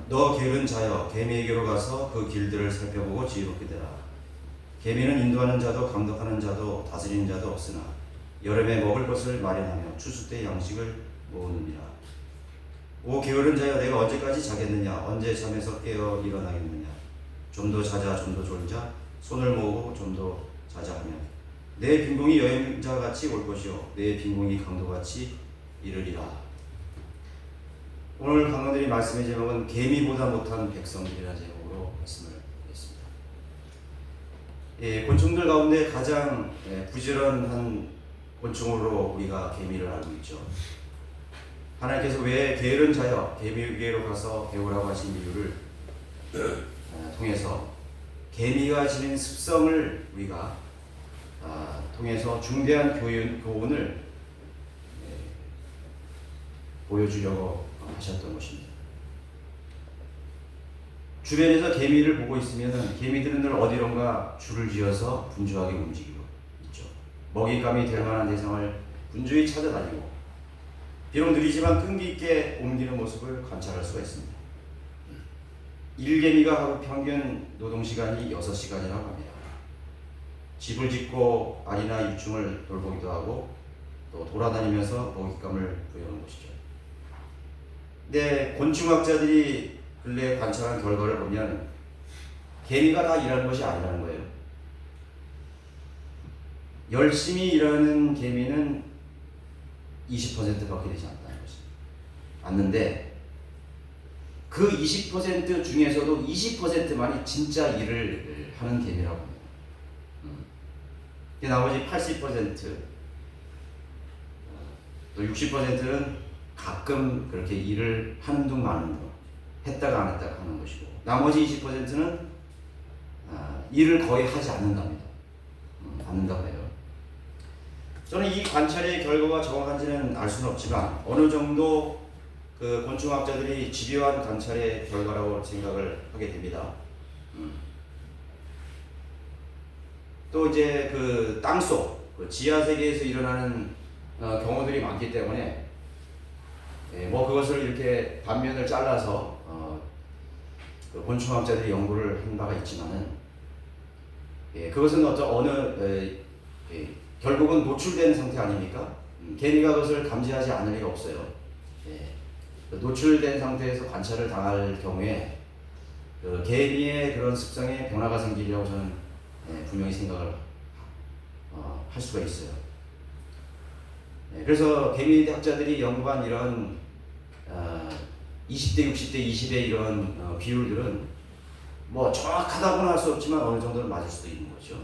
너 게으른 자여 개미에게로 가서 그 길들을 살펴보고 지혜롭게 되라. 개미는 인도하는 자도 감독하는 자도 다스리는 자도 없으나 여름에 먹을 것을 마련하며 추수 때 양식을 모으느니라. 오 게으른 자여 내가 언제까지 자겠느냐. 언제 잠에서 깨어 일어나겠느냐. 좀 더 자자 좀 더 졸자. 손을 모으고 좀 더 자자 하며 내 빈궁이 여행자같이 올 것이요 내 빈궁이 강도같이 이르리라. 오늘 강론들이 말씀의 제목은 개미보다 못한 백성들이라는 제목으로 말씀을 드렸습니다. 곤충들 가운데 가장 부지런한 곤충으로 우리가 개미를 알고 있죠. 하나님께서 왜 게으른 자여 개미에게로 가서 배우라고 하신 이유를 통해서 개미가 지닌 습성을 우리가 통해서 중대한 교훈을 보여주려고 하셨던 것입니다. 주변에서 개미를 보고 있으면 개미들은 늘 어디론가 줄을 지어서 분주하게 움직이고 있죠. 먹잇감이 될 만한 대상을 분주히 찾아다니고 비록 느리지만 끈기 있게 옮기는 모습을 관찰할 수가 있습니다. 일개미가 하루 평균 노동시간이 6시간이라고 합니다. 집을 짓고 알이나 유충을 돌보기도 하고 또 돌아다니면서 먹잇감을 구해오는 것이죠. 근데 곤충학자들이 근래에 관찰한 결과를 보면 개미가 다 일하는 것이 아니라는 거예요. 열심히 일하는 개미는 20%밖에 되지 않다는 것입니다. 않는데 그 20% 중에서도 20%만이 진짜 일을 하는 개미라고 합니다. 나머지 80%, 또 60%는 가끔 그렇게 일을 하는 둥 마는 둥, 했다가 안 했다가 하는 것이고, 나머지 20%는 일을 거의 하지 않는답니다. 않는다고 해요. 저는 이 관찰의 결과가 정확한지는 알 수는 없지만 어느 정도 그 곤충학자들이 집요한 관찰의 결과라고 생각을 하게 됩니다. 또 이제 그 땅속, 그 지하 세계에서 일어나는 경우들이 많기 때문에 뭐 그것을 이렇게 단면을 잘라서 그 곤충학자들이 연구를 한 바가 있지만은 그것은 결국은 노출된 상태 아닙니까? 개미가 그것을 감지하지 않을 리가 없어요. 노출된 상태에서 관찰을 당할 경우에 그 개미의 그런 습성에 변화가 생기리라고 저는 분명히 생각을 할 수가 있어요. 그래서 개미 학자들이 연구한 이런 20대, 60대, 20의 이런 비율들은 뭐 정확하다고는 할 수 없지만 어느 정도는 맞을 수도 있는 거죠.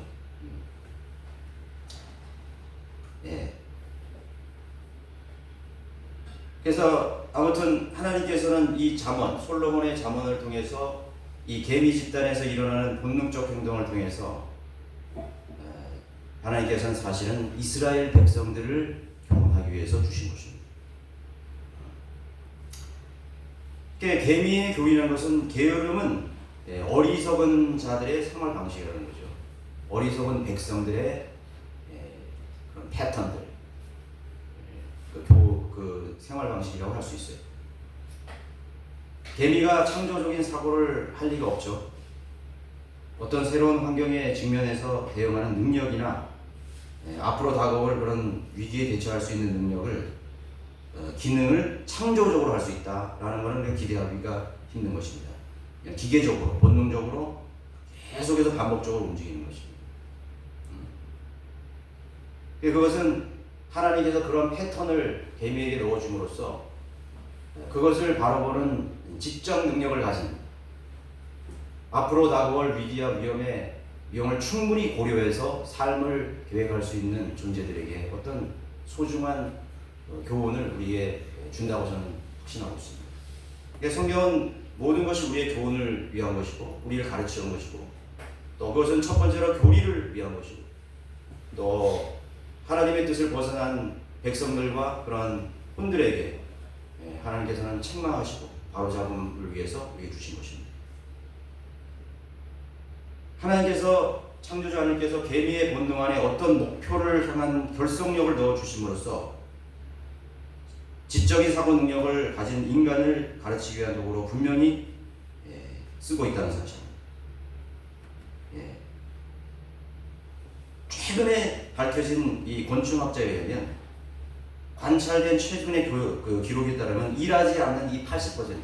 그래서 아무튼 하나님께서는 이 잠언, 솔로몬의 잠언을 통해서 이 개미 집단에서 일어나는 본능적 행동을 통해서 하나님께서는 사실은 이스라엘 백성들을 교훈하기 위해서 주신 것입니다. 개미의 교훈이라는 것은 게으름은 어리석은 자들의 생활 방식이라는 거죠. 어리석은 백성들의 그런 패턴들, 그 생활 방식이라고 할 수 있어요. 개미가 창조적인 사고를 할 리가 없죠. 어떤 새로운 환경에 직면해서 대응하는 능력이나 앞으로 다가올 그런 위기에 대처할 수 있는 능력을 기능을 창조적으로 할 수 있다라는 것은 기대하기가 힘든 것입니다. 그냥 기계적으로, 본능적으로 계속해서 반복적으로 움직이는 것입니다. 그것은 하나님께서 그런 패턴을 개미에게 넣어줌으로써 그것을 바라보는 지적 능력을 가진 앞으로 다가올 위기와 위험을 충분히 고려해서 삶을 계획할 수 있는 존재들에게 어떤 소중한 교훈을 우리에게 준다고 저는 확신하고 있습니다. 그러니까 성경은 모든 것이 우리의 교훈을 위한 것이고 우리를 가르치는 것이고 또 그것은 첫 번째로 교리를 위한 것이고 또 하나님의 뜻을 벗어난 백성들과 그런 혼들에게 하나님께서는 책망하시고 바로잡음을 위해서 우리에게 주신 것입니다. 하나님께서 창조주 하나님께서 개미의 본능 안에 어떤 목표를 향한 결속력을 넣어주심으로써 지적인 사고 능력을 가진 인간을 가르치기 위한 도구로 분명히 쓰고 있다는 사실. 예. 최근에 밝혀진 이 곤충학자에 의하면 관찰된 최근의 기록에 따르면 일하지 않는 이 80%,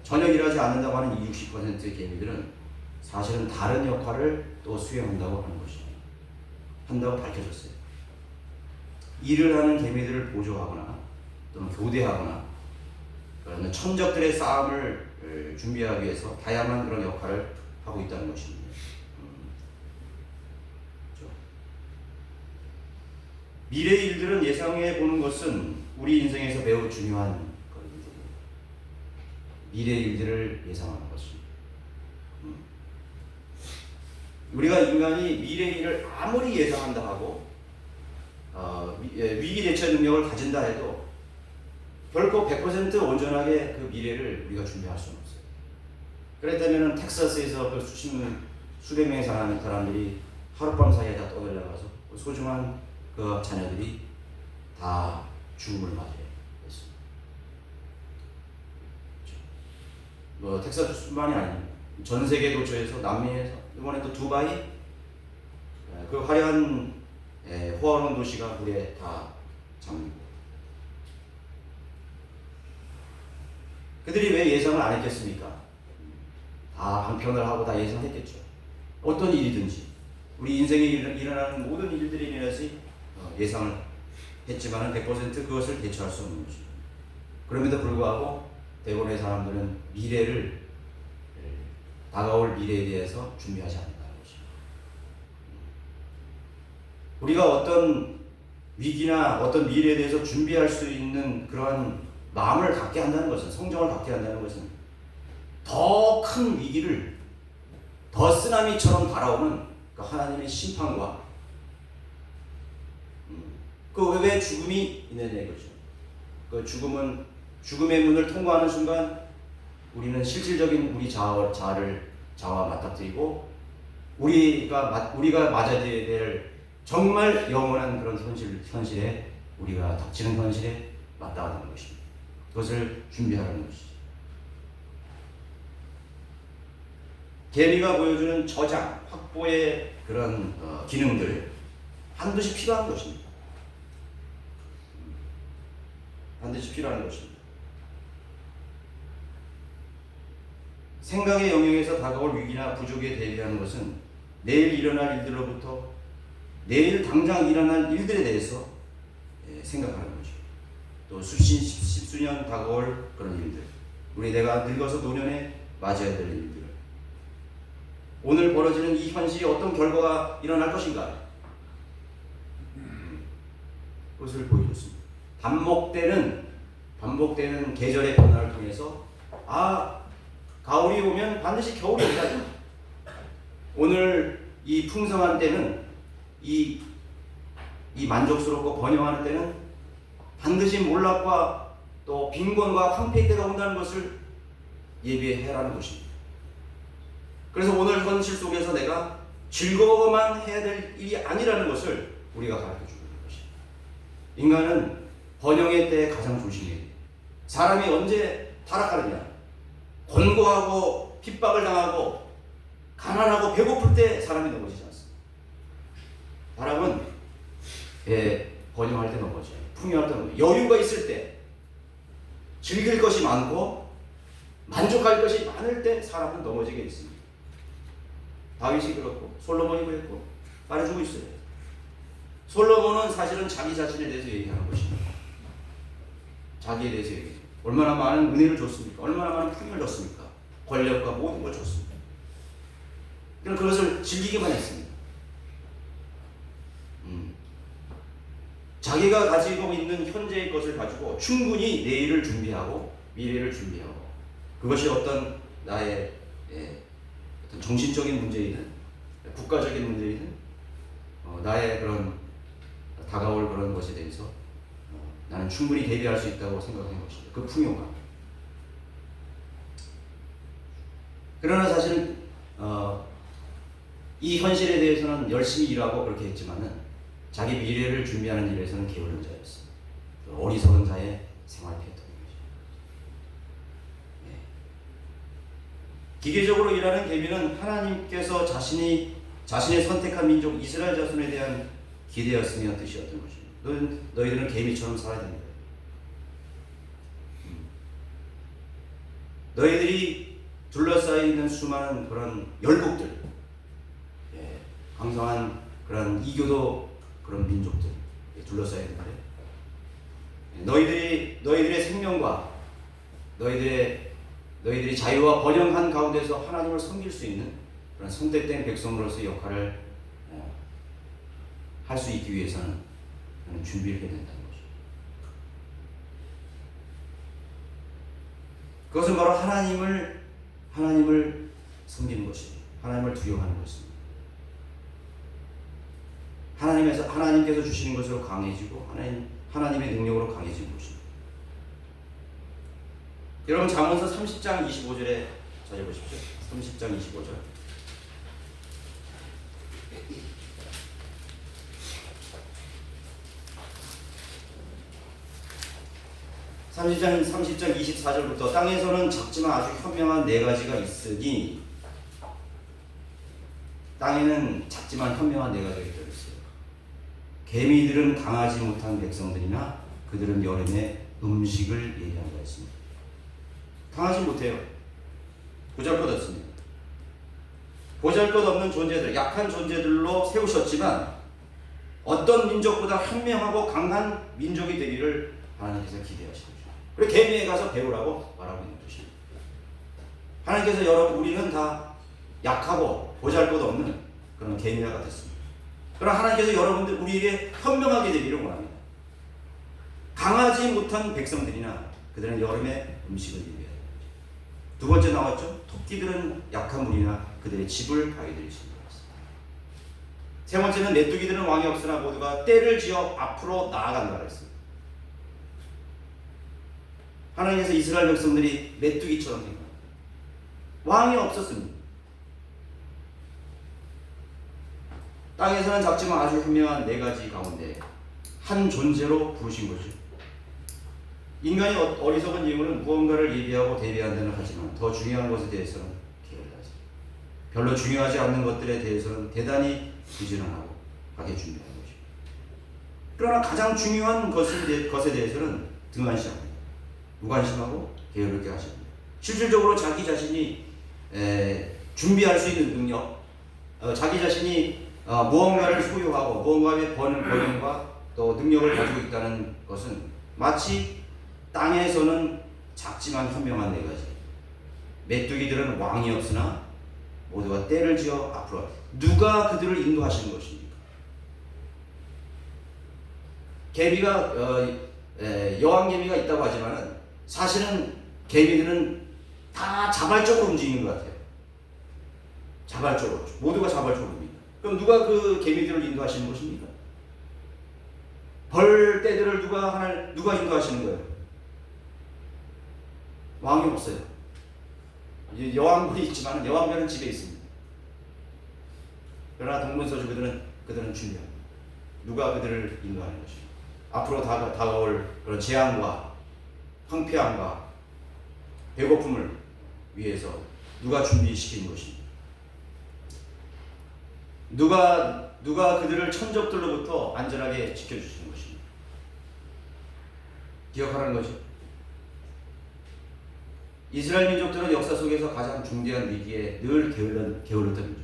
전혀 일하지 않는다고 하는 이 60%의 개미들은 사실은 다른 역할을 또 수행한다고 하는 것이 한다고 밝혀졌어요. 일을 하는 개미들을 보조하거나 또는 교대하거나 그러면 천적들의 싸움을 준비하기 위해서 다양한 그런 역할을 하고 있다는 것입니다. 그렇죠? 미래의 일들은 예상해 보는 것은 우리 인생에서 매우 중요한 일들이에요. 미래의 일들을 예상하는 것입니다. 우리가 인간이 미래의 일을 아무리 예상한다 하고 위기 대처 능력을 가진다 해도 결코 100% 온전하게 그 미래를 우리가 준비할 수는 없어요. 그랬다면 텍사스에서 그 수백 명의 사람들이 하룻밤 사이에 다 떠들려가서 소중한 그 자녀들이 다 죽음을 맞이했습니다. 뭐 텍사스뿐만이 아닙니다. 전 세계 도처에서 남미에서 이번에 또 두바이 그 화려한 호화로운 도시가 물에 다 잠기고 그들이 왜 예상을 안 했겠습니까? 다 방편을 하고 다 예상했겠죠. 어떤 일이든지 우리 인생에 일어나는 모든 일들에 인해서 예상을 했지만 100% 그것을 대처할 수 없는 것입니다. 그럼에도 불구하고 대부분의 사람들은 다가올 미래에 대해서 준비하지 않는다는 것입니다. 우리가 어떤 위기나 어떤 미래에 대해서 준비할 수 있는 그러한 마음을 갖게 한다는 것은, 성정을 갖게 한다는 것은 더 큰 위기를 더 쓰나미처럼 달아오는 그 하나님의 심판과 그 왜 죽음이 있느냐 이거죠. 그 죽음의 문을 통과하는 순간 우리는 실질적인 우리 자아와 맞닥뜨리고 우리가 맞아야 될 정말 영원한 그런 현실에 우리가 닥치는 현실에 맞닿아가는 것입니다. 그것을 준비하는 것이죠. 개미가 보여주는 저장, 확보의 그런 기능들 반드시 필요한 것입니다. 반드시 필요한 것입니다. 생각의 영역에서 다가올 위기나 부족에 대비하는 것은 내일 일어날 일들로부터 내일 당장 일어날 일들에 대해서 생각하는 거죠. 또 십수년 다가올 그런 일들, 내가 늙어서 노년에 맞이해야 될 일들, 오늘 벌어지는 이 현실이 어떤 결과가 일어날 것인가, 그것을 보여줬습니다. 반복되는 계절의 변화를 통해서 가을이 오면 반드시 겨울이 온다. 오늘 이 풍성한 때는 이 만족스럽고 번영하는 때는 반드시 몰락과 또 빈곤과 황폐의 때가 온다는 것을 예비해라는 것입니다. 그래서 오늘 현실 속에서 내가 즐거워만 해야 될 일이 아니라는 것을 우리가 가르쳐주는 것입니다. 인간은 번영의 때에 가장 조심해야 돼요. 사람이 언제 타락하느냐? 곤고하고 핍박을 당하고 가난하고 배고플 때 사람이 넘어지지 않습니다. 사람은 번영할 때 넘어져요. 풍요할 때 넘어져요. 여유가 있을 때, 즐길 것이 많고 만족할 것이 많을 때 사람은 넘어지게 있습니다. 다윗이 그렇고 솔로몬이 그랬고 말해주고 있어요. 솔로몬은 사실은 자기 자신에 대해서 얘기하는 것입니다. 자기에 대해서 얘기해요. 얼마나 많은 은혜를 줬습니까? 얼마나 많은 풍요를 줬습니까? 권력과 모든 걸 줬습니다. 그럼 그것을 즐기기만 했습니다. 자기가 가지고 있는 현재의 것을 가지고 충분히 내일을 준비하고 미래를 준비하고, 그것이 어떤 나의 어떤 정신적인 문제이든 국가적인 문제이든 나의 그런 다가올 그런 것에 대해서 나는 충분히 대비할 수 있다고 생각하는 것이죠. 그 풍요가. 그러나 사실은 이 현실에 대해서는 열심히 일하고 그렇게 했지만은 자기 미래를 준비하는 일에서는 게으른 자였습니다. 어리석은 자의 생활 패턴입니다. 기계적으로 일하는 계비는 하나님께서 자신의 선택한 민족 이스라엘 자손에 대한 기대였으며 뜻이었던 것입니다. 너희들은 계비처럼 살아야 됩니다. 너희들이 둘러싸여 있는 수많은 그런 열국들, 강성한 그런 이교도 그런 민족들 둘러싸여 있는데, 너희들의 생명과 너희들이 자유와 번영한 가운데서 하나님을 섬길 수 있는 그런 선택된 백성으로서 역할을 할 수 있기 위해서는 준비를 해야 된다는 것이죠. 그것은 바로 하나님을 섬기는 것입니다. 하나님을 두려워하는 것입니다. 하나님께서 주시는 것으로 강해지고 하나님의 능력으로 강해지는 것입니다. 여러분 잠언서 30장 25절에 찾아보십시오. 30장 25절. (30장 24절부터) 땅에서는 작지만 아주 현명한 네 가지가 있으니, 땅에는 작지만 현명한 네 가지가 있다고 했어요. 개미들은 강하지 못한 백성들이나 그들은 여름에 음식을 예리한다 했습니다. 강하지 못해요. 보잘것없습니다. 보잘것없는 존재들, 약한 존재들로 세우셨지만 어떤 민족보다 현명하고 강한 민족이 되기를 하나님께서 기대하시는 거죠. 그리고 개미에 가서 배우라고 말하고 있는 것입니다. 하나님께서 우리는 다 약하고 보잘것없는 그런 개미와 같았습니다. 그러나 하나님께서 우리에게 현명하게 되기를 원합니다. 강하지 못한 백성들이나 그들은 여름에 음식을 예비해야 됩니다. 두 번째 나왔죠. 토끼들은 약한 물이나 그들의 집을 바위들이 침몰했습니다. 세 번째는 메뚜기들은 왕이 없으나 모두가 떼를 지어 앞으로 나아간다고 했습니다. 하나님께서 이스라엘 백성들이 메뚜기처럼 된 겁니다. 왕이 없었습니다. 땅에서는 작지만 아주 현명한 네 가지 가운데 한 존재로 부르신 거죠. 인간이 어리석은 이유는 무언가를 예비하고 대비한다는 하지만 더 중요한 것에 대해서는 게을러하지. 별로 중요하지 않는 것들에 대해서는 대단히 부지런하고 하게 준비하는 것입니다. 그러나 가장 중요한 것에 대해서는 등한시합니다. 무관심하고 게으르게 하십니다. 실질적으로 자기 자신이 준비할 수 있는 능력, 자기 자신이 무언가를 소유하고 무언가의 번영과 또 능력을 가지고 있다는 것은 마치 땅에서는 작지만 현명한 네 가지, 메뚜기들은 왕이 없으나 모두가 떼를 지어 앞으로, 누가 그들을 인도하시는 것입니까? 개미가 여왕개미가 있다고 하지만은 사실은 개미들은 다 자발적으로 움직이는 것 같아요. 자발적으로, 모두가 자발적으로 움직입니다. 그럼 누가 그 개미들을 인도하시는 것입니까? 벌떼들을 누가 인도하시는 거예요? 왕이 없어요. 여왕벌이 있지만 여왕벌은 집에 있습니다. 그러나 동문서주 그들은 중요합니다. 누가 그들을 인도하는 것입니다. 앞으로 다가올 그런 재앙과 황폐함과 배고픔을 위해서 누가 준비시키는 것입니다. 누가 그들을 천적들로부터 안전하게 지켜주시는 것입니다. 기억하라는 거죠. 이스라엘 민족들은 역사 속에서 가장 중대한 위기에 늘 게을렀던 민족입니다.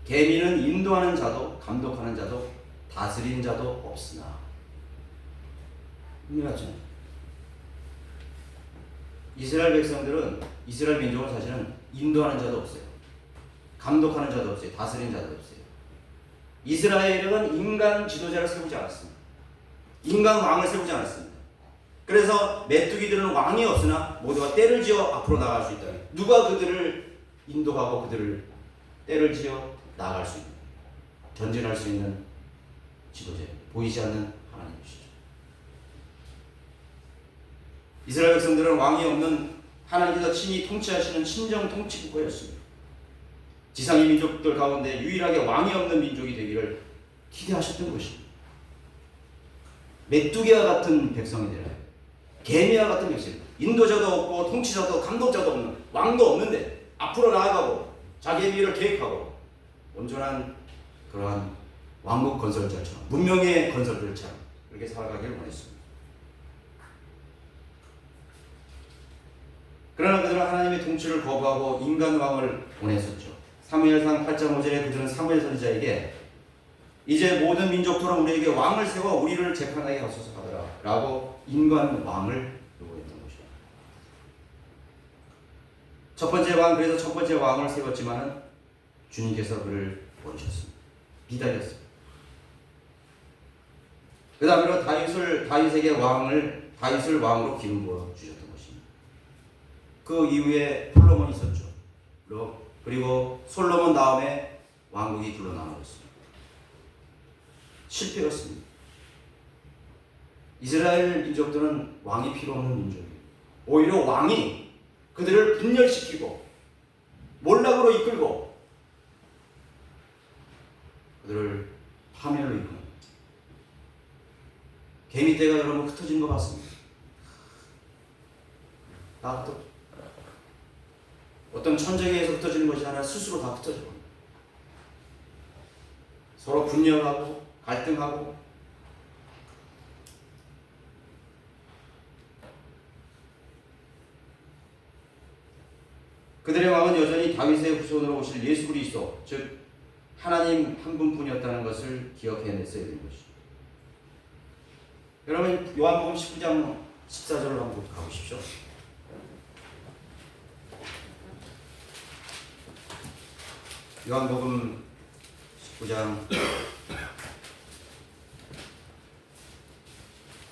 개미는 인도하는 자도 감독하는 자도 다스리는 자도 없으나, 맞죠? 이스라엘 민족은 사실은 인도하는 자도 없어요. 감독하는 자도 없어요. 다스리는 자도 없어요. 이스라엘은 인간 지도자를 세우지 않았습니다. 인간 왕을 세우지 않았습니다. 그래서 메뚜기들은 왕이 없으나 모두가 떼를 지어 앞으로 나갈 수 있다. 누가 그들을 인도하고 그들을 떼를 지어 나갈 수 있는, 전진할 수 있는 지도자입니다. 보이지 않는 하나님이시죠. 이스라엘 백성들은 왕이 없는 하나님께서 친히 통치하시는 친정 통치국가였습니다. 지상의 민족들 가운데 유일하게 왕이 없는 민족이 되기를 기대하셨던 것입니다. 메뚜기와 같은 백성이 되라. 개미와 같은 백성, 인도자도 없고 통치자도 감독자도 없는, 왕도 없는데 앞으로 나아가고 자기의 미래를 계획하고 온전한 그러한 왕국 건설자처럼 문명의 건설들처럼 그렇게 살아가기를 원했습니다. 그러나 그들은 하나님의 통치를 거부하고 인간 왕을 원했었죠. 사무엘상 8장 5절에 그들은 사무엘 선지자에게 이제 모든 민족처럼 우리에게 왕을 세워 우리를 재판하게 하소서 하더라 라고 인간 왕을 요구했던 것입니다. 첫 번째 왕, 그래서 첫 번째 왕을 세웠지만은 주님께서 그를 버리셨습니다. 비달렸습니다. 그 다음으로 다윗을 왕으로 기름 부어 주셨던 것입니다. 그 이후에 솔로몬이 있었죠. 그리고 솔로몬 다음에 왕국이 둘러나왔습니다. 실패였습니다. 이스라엘 민족들은 왕이 필요 없는 민족이에요. 오히려 왕이 그들을 분열시키고 몰락으로 이끌고 그들을 파멸로 이끄는 개미떼가 여러분 흩어진 것 같습니다. 다 어떤 천적에 의해서 흩어지는 것이 아니라 스스로 다 흩어져. 서로 분열하고 갈등하고 그들의 왕은 여전히 다윗의 후손으로 오실 예수 그리스도 즉 하나님 한 분뿐이었다는 것을 기억해냈어야 되는 것이죠. 여러분 요한복음 19장 14절로 한번 가보십시오. 요한복음 19장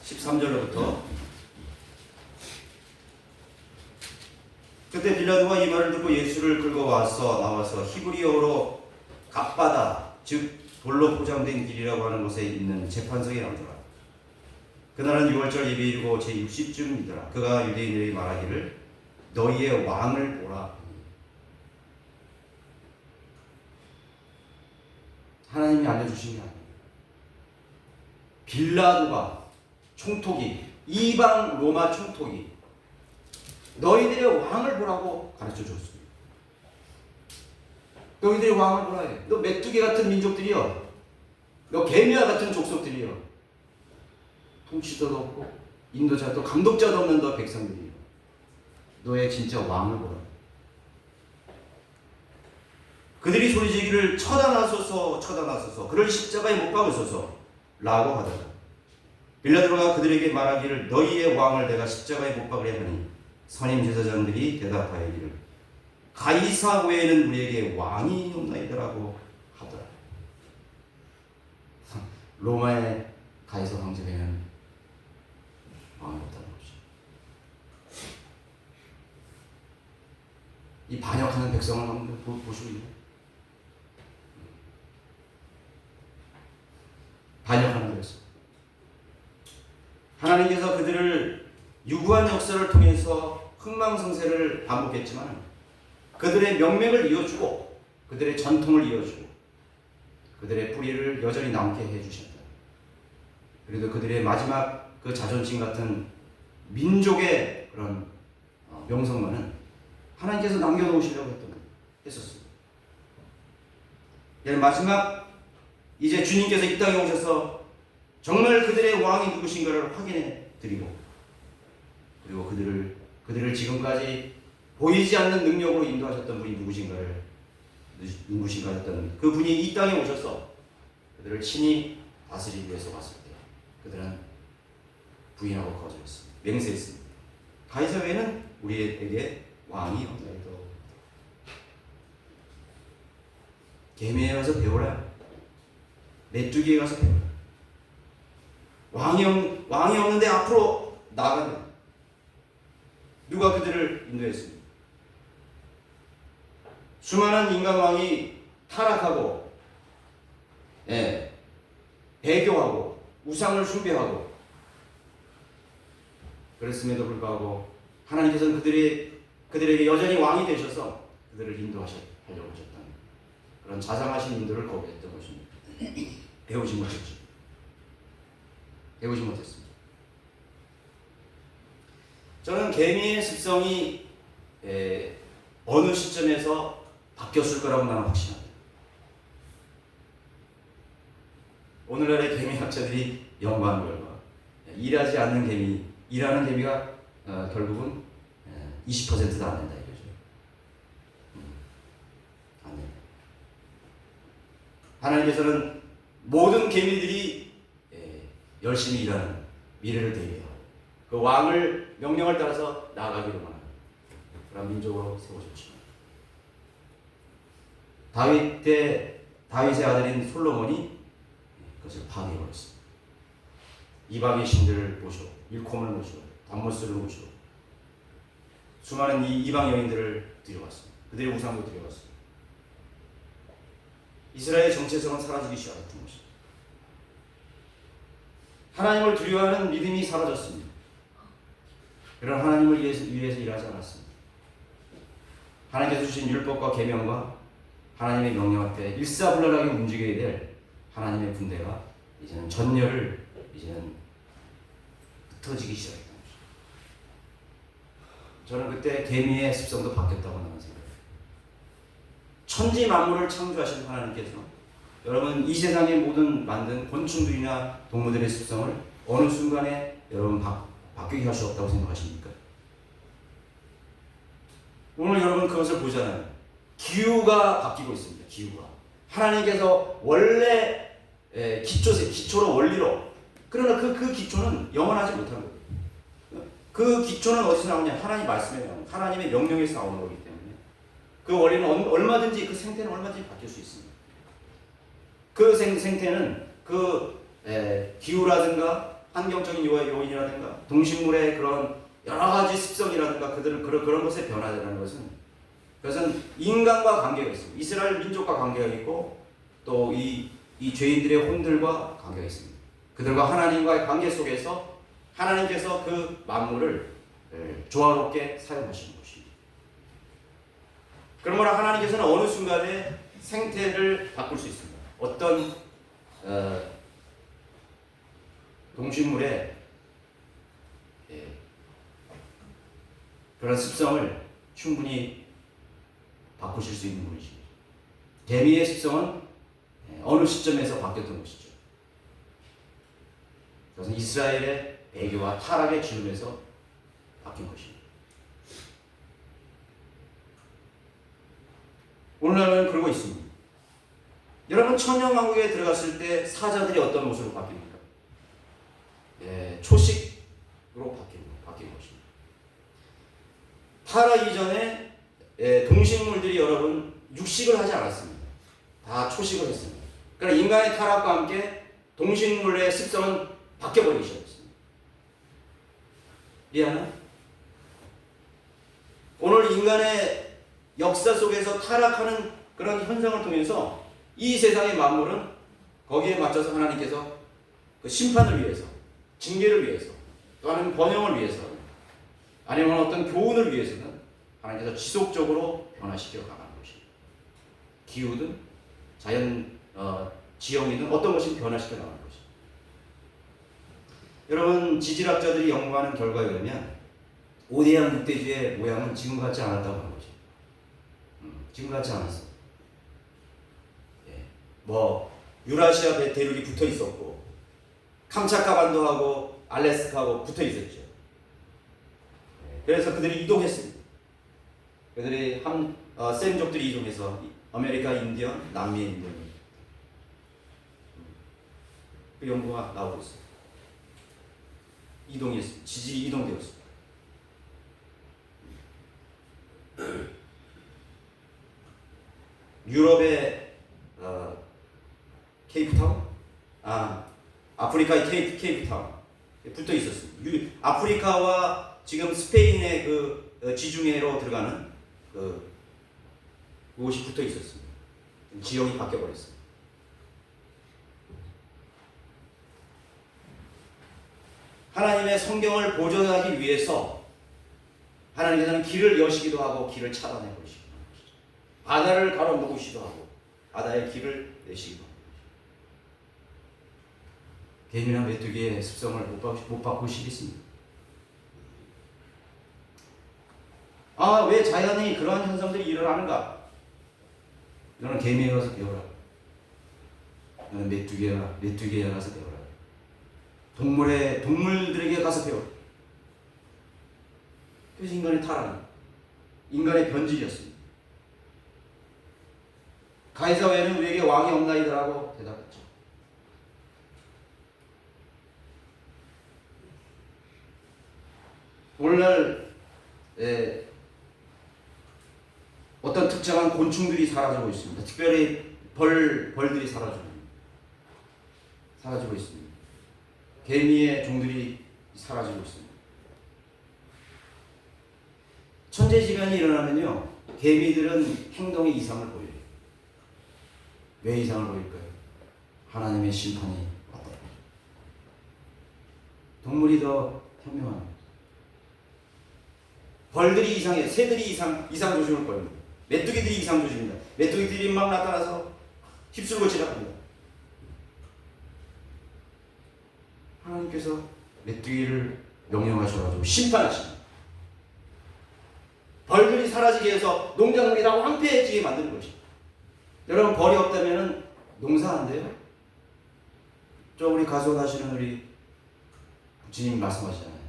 13절로부터 그때 빌라도가 이 말을 듣고 예수를 끌고 나와서 히브리어로 갓바다 즉 돌로 포장된 길이라고 하는 곳에 있는 재판석에 앉더라. 그날은 6월절 예배일이고 제60쯤이더라. 그가 유대인들에게 말하기를 너희의 왕을 보라. 하나님이 알려주신 게 아니에요. 빌라도가 총독이 이방 로마 총독이 너희들의 왕을 보라고 가르쳐 줬습니다. 너희들의 왕을 보라 해. 너 메뚜기 같은 민족들이여. 너 개미와 같은 족속들이여. 통치자도 없고 인도자도 감독자도 없는 너 백성들이여. 너의 진짜 왕을 보라. 그들이 소리지기를 쳐다나소서 그를 십자가에 못 박으소서 라고 하더라. 빌라도가 그들에게 말하기를 너희의 왕을 내가 십자가에 못 박으려 하니 선임 제사장들이 대답하여 이르기를 가이사 외에는 우리에게 왕이 없나이다라고 하더라. 로마의 가이사 황제 외에는 왕이 없다는 것이죠. 이 반역하는 백성을 한번 보시고 있나요? 반역하는 백성. 하나님께서 그들을 유구한 역사를 통해서 흥망성쇠를 반복했지만 그들의 명맥을 이어주고 그들의 전통을 이어주고 그들의 뿌리를 여전히 남게 해주셨다. 그래도 그들의 마지막 그 자존심 같은 민족의 그런 명성만은 하나님께서 남겨놓으시려고 했었습니다. 마지막 이제 주님께서 이 땅에 오셔서 정말 그들의 왕이 누구신가를 확인해 드리고 그리고 그들을 지금까지 보이지 않는 능력으로 인도하셨던 분이 누구신가 했던 그 분이 이 땅에 오셔서 그들을 친히 다스리기 위해서 왔을 때 그들은 부인하고 거절했습니다. 맹세했습니다. 가이사 외에는 우리에게 왕이 없나이다. 개미에 가서 배우라. 메뚜기에 가서 배우라. 왕이 없는데 앞으로 나가는 누가 그들을 인도했습니다. 수많은 인간왕이 타락하고 배교하고 우상을 숭배하고 그랬음에도 불구하고 하나님께서는 그들에게 여전히 왕이 되셔서 그들을 인도하려고 하셨다는 그런 자상하신 인도를 거부했던 것입니다. 배우지 못했습니다. 저는 개미의 습성이 어느 시점에서 바뀌었을 거라고 나는 확신합니다. 오늘날의 개미학자들이 연구한 결과 일하지 않는 개미, 일하는 개미가 결국은 20%도 안 된다 이거죠. 안 된다. 하나님께서는 모든 개미들이 열심히 일하는 미래를 대비하고 그 왕을 명령을 따라서 나아가기로만 하는 그런 민족으로 세워졌지만 다윗의 아들인 솔로몬이 그것을 파괴해버렸습니다. 이방의 신들을 모시고 일콤을 모시고 담모스를 모시고 수많은 이방 여인들을 들여왔습니다. 그들의 우상도 들여왔습니다. 이스라엘의 정체성은 사라지기 시작했던 것입니다. 하나님을 두려워하는 믿음이 사라졌습니다. 그런 하나님을 위해서 일하지 않았습니다. 하나님께서 주신 율법과 계명과 하나님의 명령 앞에 일사불란하게 움직여야 될 하나님의 군대가 이제는 전열을 이제는 흩어지기 시작했던 것입니다. 저는 그때 개미의 습성도 바뀌었다고 나는 생각해요. 천지 만물을 창조하신 하나님께서 여러분 이 세상의 모든 만든 곤충들이나 동물들의 습성을 어느 순간에 여러분 바뀌게 할 수 없다고 생각하십니까? 오늘 여러분 그것을 보잖아요. 기후가 바뀌고 있습니다. 기후가 하나님께서 원래 기초로 원리로 그러나 그 기초는 영원하지 못한 거예요. 그 기초는 어디서 나오냐? 하나님 말씀에 나오는 하나님의 명령에서 나오는 거기 때문에 그 원리는 얼마든지 그 생태는 얼마든지 바뀔 수 있습니다. 그 생태는 그 기후라든가 환경적인 요인이라든가 동식물의 그런 여러 가지 습성이라든가 그런 것의 변화라는 것은 그것은 인간과 관계가 있습니다. 이스라엘 민족과 관계가 있고 또 이 죄인들의 혼들과 관계가 있습니다. 그들과 하나님과의 관계 속에서 하나님께서 그 만물을 조화롭게 사용하시는 것입니다. 그러므로 하나님께서는 어느 순간에 생태를 바꿀 수 있습니다. 어떤 동식물의 그런 습성을 충분히 바꾸실 수 있는 분이십니다. 개미의 습성은 어느 시점에서 바뀌었던 것이죠. 그것은 이스라엘의 배교와 타락의 기운에서 바뀐 것입니다. 오늘날은 그러고 있습니다. 여러분 천년왕국에 들어갔을 때 사자들이 어떤 모습으로 바뀝니까? 초식으로 바뀐 것입니다. 타락 이전에 동식물들이 여러분 육식을 하지 않았습니다. 다 초식을 했습니다. 그러나 인간의 타락과 함께 동식물의 습성은 바뀌어버리기 시작했습니다. 이해하나? 오늘 인간의 역사 속에서 타락하는 그런 현상을 통해서 이 세상의 만물은 거기에 맞춰서 하나님께서 그 심판을 위해서, 징계를 위해서, 또 아니면 번영을 위해서, 아니면 어떤 교훈을 위해서는 하나님께서 지속적으로 변화시켜 가는 것입니다. 기후든 자연 지형이든 어떤 것이 변화시켜 나가는 것입니다. 여러분 지질학자들이 연구하는 결과에 의하면 오대양 육대주의 모양은 지금 같지 않았다고 하는 거죠. 지금 같지 않았어. 유라시아 대륙이 붙어 있었고 캄차카 반도하고 알래스카하고 붙어 있었죠. 그래서 그들이 이동했습니다. 그들이 셈족들이 이동해서 아메리카 인디언, 남미 인디언 그 연구가 나오고 있어요. 이동했습니다. 지질이 이동되었습니다. 유럽의 케이프타운? 아프리카의 케이프타운 붙어 있었습니다. 아프리카와 지금 스페인의 그 지중해로 들어가는 그곳이 붙어 있었습니다. 지형이 바뀌어 버렸습니다. 하나님의 성경을 보존하기 위해서 하나님께서는 길을 여시기도 하고 길을 차단해 버리시기도 하는 것이죠. 바다를 가로막으시기도 하고 바다의 길을 내시기도 합니다. 개미나 메뚜기의 습성을 못 바꾸시겠습니까? 아, 왜 자연이 그러한 현상들이 일어나는가? 너는 개미에 가서 배워라. 너는 메뚜기에 가서 배워라. 동물들에게 가서 배워라. 그래서 인간의 타락, 인간의 변질이었습니다. 가이사 외에는 우리에게 왕이 없나이다라고 대답했죠. 오늘날 어떤 특정한 곤충들이 사라지고 있습니다. 특별히 벌들이 사라지고 있습니다. 개미의 종들이 사라지고 있습니다. 천재지변이 일어나면요, 개미들은 행동의 이상을 보여요. 왜 이상을 보일까요? 하나님의 심판이 왔다. 동물이 더 현명합니다. 벌들이 이상해요. 새들이 이상 조짐을 보입니다. 메뚜기들이 이상 조짐입니다. 메뚜기들이 막 나타나서 휩쓸고 지나갑니다. 하나님께서 메뚜기를 명령하셔가지고 심판하십니다. 벌들이 사라지게 해서 농작물이 다 황폐해지게 만드는 것입니다. 여러분, 벌이 없다면 농사 안 돼요? 우리 가수하시는 우리 부처님 말씀하시잖아요.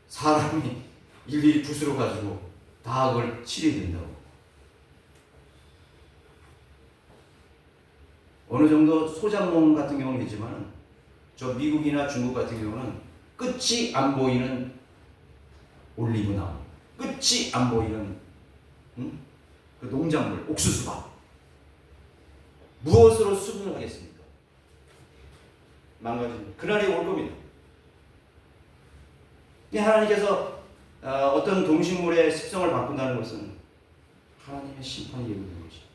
사람이 일일이 붓으로 가지고 다 그걸 칠해야 된다고. 어느 정도 소작농 같은 경우는 있지만 저 미국이나 중국 같은 경우는 끝이 안 보이는 올리브나무, 끝이 안 보이는 그 농작물, 옥수수밭. 무엇으로 수분을 하겠습니까? 망가집니다. 그날이 올 겁니다. 하나님께서 어떤 동식물의 습성을 바꾼다는 것은 하나님의 심판이 예고된 것입니다.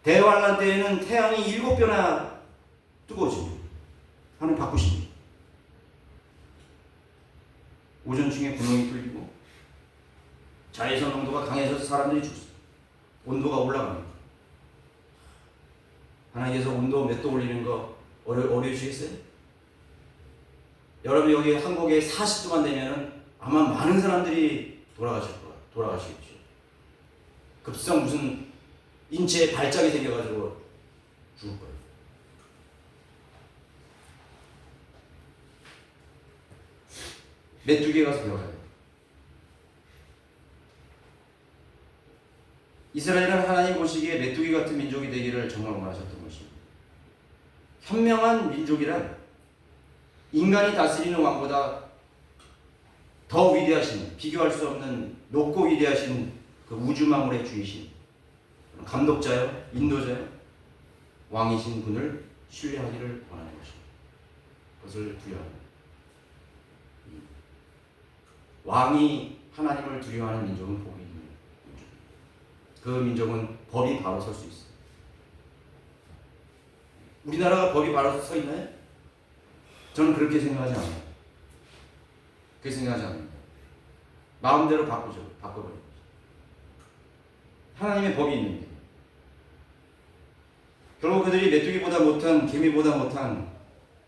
대환란 때에는 태양이 7배나 뜨거워집니다. 하나님 바꾸십니다. 오존층에 구멍이 뚫리고 자외선 농도가 강해져서 사람들이 죽습니다. 온도가 올라갑니다. 하나님께서 온도 몇 도 올리는 거 어려우시겠어요? 여러분, 여기 한국에 40도만 되면 아마 많은 사람들이 돌아가시겠죠. 급성 무슨 인체에 발작이 생겨가지고 죽을 거예요. 메뚜기에 가서 배워야 돼요. 이스라엘은 하나님 보시기에 메뚜기 같은 민족이 되기를 정말 원하셨던 것입니다. 현명한 민족이란 인간이 다스리는 왕보다 더 위대하신, 비교할 수 없는 높고 위대하신 그 우주만물의 주이신 감독자요, 인도자요, 왕이신 분을 신뢰하기를 원하는 것입니다. 그것을 두려워합니다. 왕이 하나님을 두려워하는 민족은 복이 있는 민족입니다. 그 민족은 법이 바로 설 수 있어요. 우리나라가 법이 바로 서 있나요? 저는 그렇게 생각하지 않아요. 그렇게 생각하지 않습니다. 마음대로 바꿔버립니다. 하나님의 법이 있는데 결국 그들이 메뚜기보다 못한, 개미보다 못한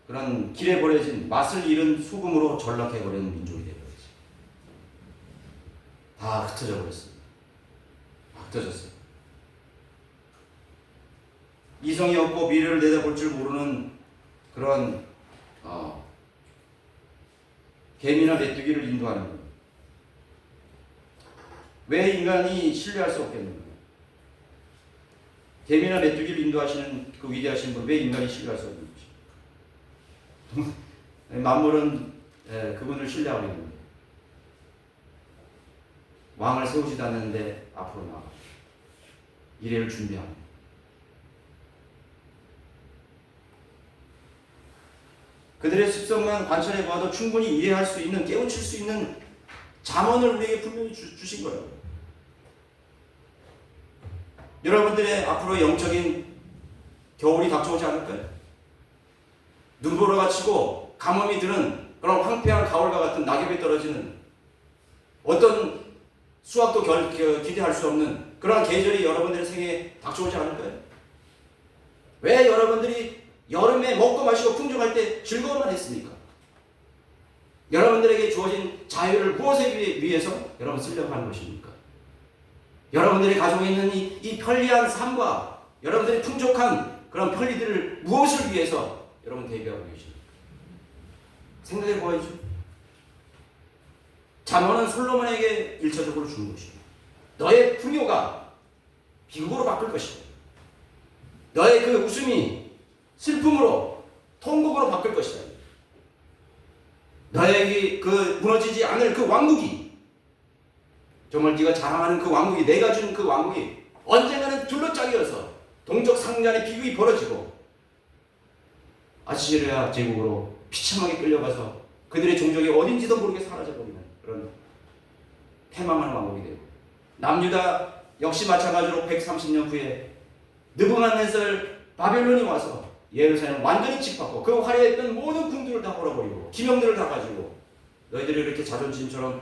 그런 길에 버려진 맛을 잃은 소금으로 전락해버리는 민족이 되어버렸어요. 다 흩어져 버렸습니다. 흩어졌어요. 이성이 없고 미래를 내다볼 줄 모르는 그런 개미나 메뚜기를 인도하는 거예요. 왜 인간이 신뢰할 수 없겠는가? 개미나 메뚜기를 인도하시는 그 위대하신 분, 왜 인간이 신뢰할 수 없는 것이? 만물은 그분을 신뢰하고 있는데 왕을 세우지도 않는데 앞으로 나가 이래를 준비합니다. 그들의 습성만 관찰해 보아도 충분히 이해할 수 있는, 깨우칠 수 있는 잠언을 우리에게 분명히 주신 거예요. 여러분들의 앞으로 영적인 겨울이 닥쳐오지 않을까요? 눈보라가 치고 가뭄이 드는 그런 황폐한 가을과 같은 낙엽이 떨어지는 어떤 수확도 기대할 수 없는 그런 계절이 여러분들의 생애에 닥쳐오지 않을까요? 왜 여러분들이 여름에 먹고 마시고 풍족할 때 즐거움만 했습니까? 여러분들에게 주어진 자유를 무엇에 위해서 여러분 쓰려고 하는 것입니까? 여러분들이 가지고 있는 이 편리한 삶과 여러분들이 풍족한 그런 편리들을 무엇을 위해서 여러분 대비하고 계십니까? 생각해 보아야죠. 잠언은 솔로몬에게 일차적으로 주는 것입니다. 너의 풍요가 비극으로 바뀔 것이다. 너의 그 웃음이 슬픔으로 통곡으로 바뀔 것이다. 너에게 그 무너지지 않을 그 왕국이, 정말 네가 자랑하는 그 왕국이, 내가 준 그 왕국이 언젠가는 둘러짝이어서 동족 상잔의 비극이 벌어지고 아시리아 제국으로 비참하게 끌려가서 그들의 종족이 어딘지도 모르게 사라져버리는 그런 패망하는 왕국이 되고, 남유다 역시 마찬가지로 130년 후에 느부갓네살 바벨론이 와서 예루살렘을 완전히 짓밟고 그 화려했던 모든 궁들을 다 헐어버리고 기명들을 다 가지고, 너희들이 이렇게 자존심처럼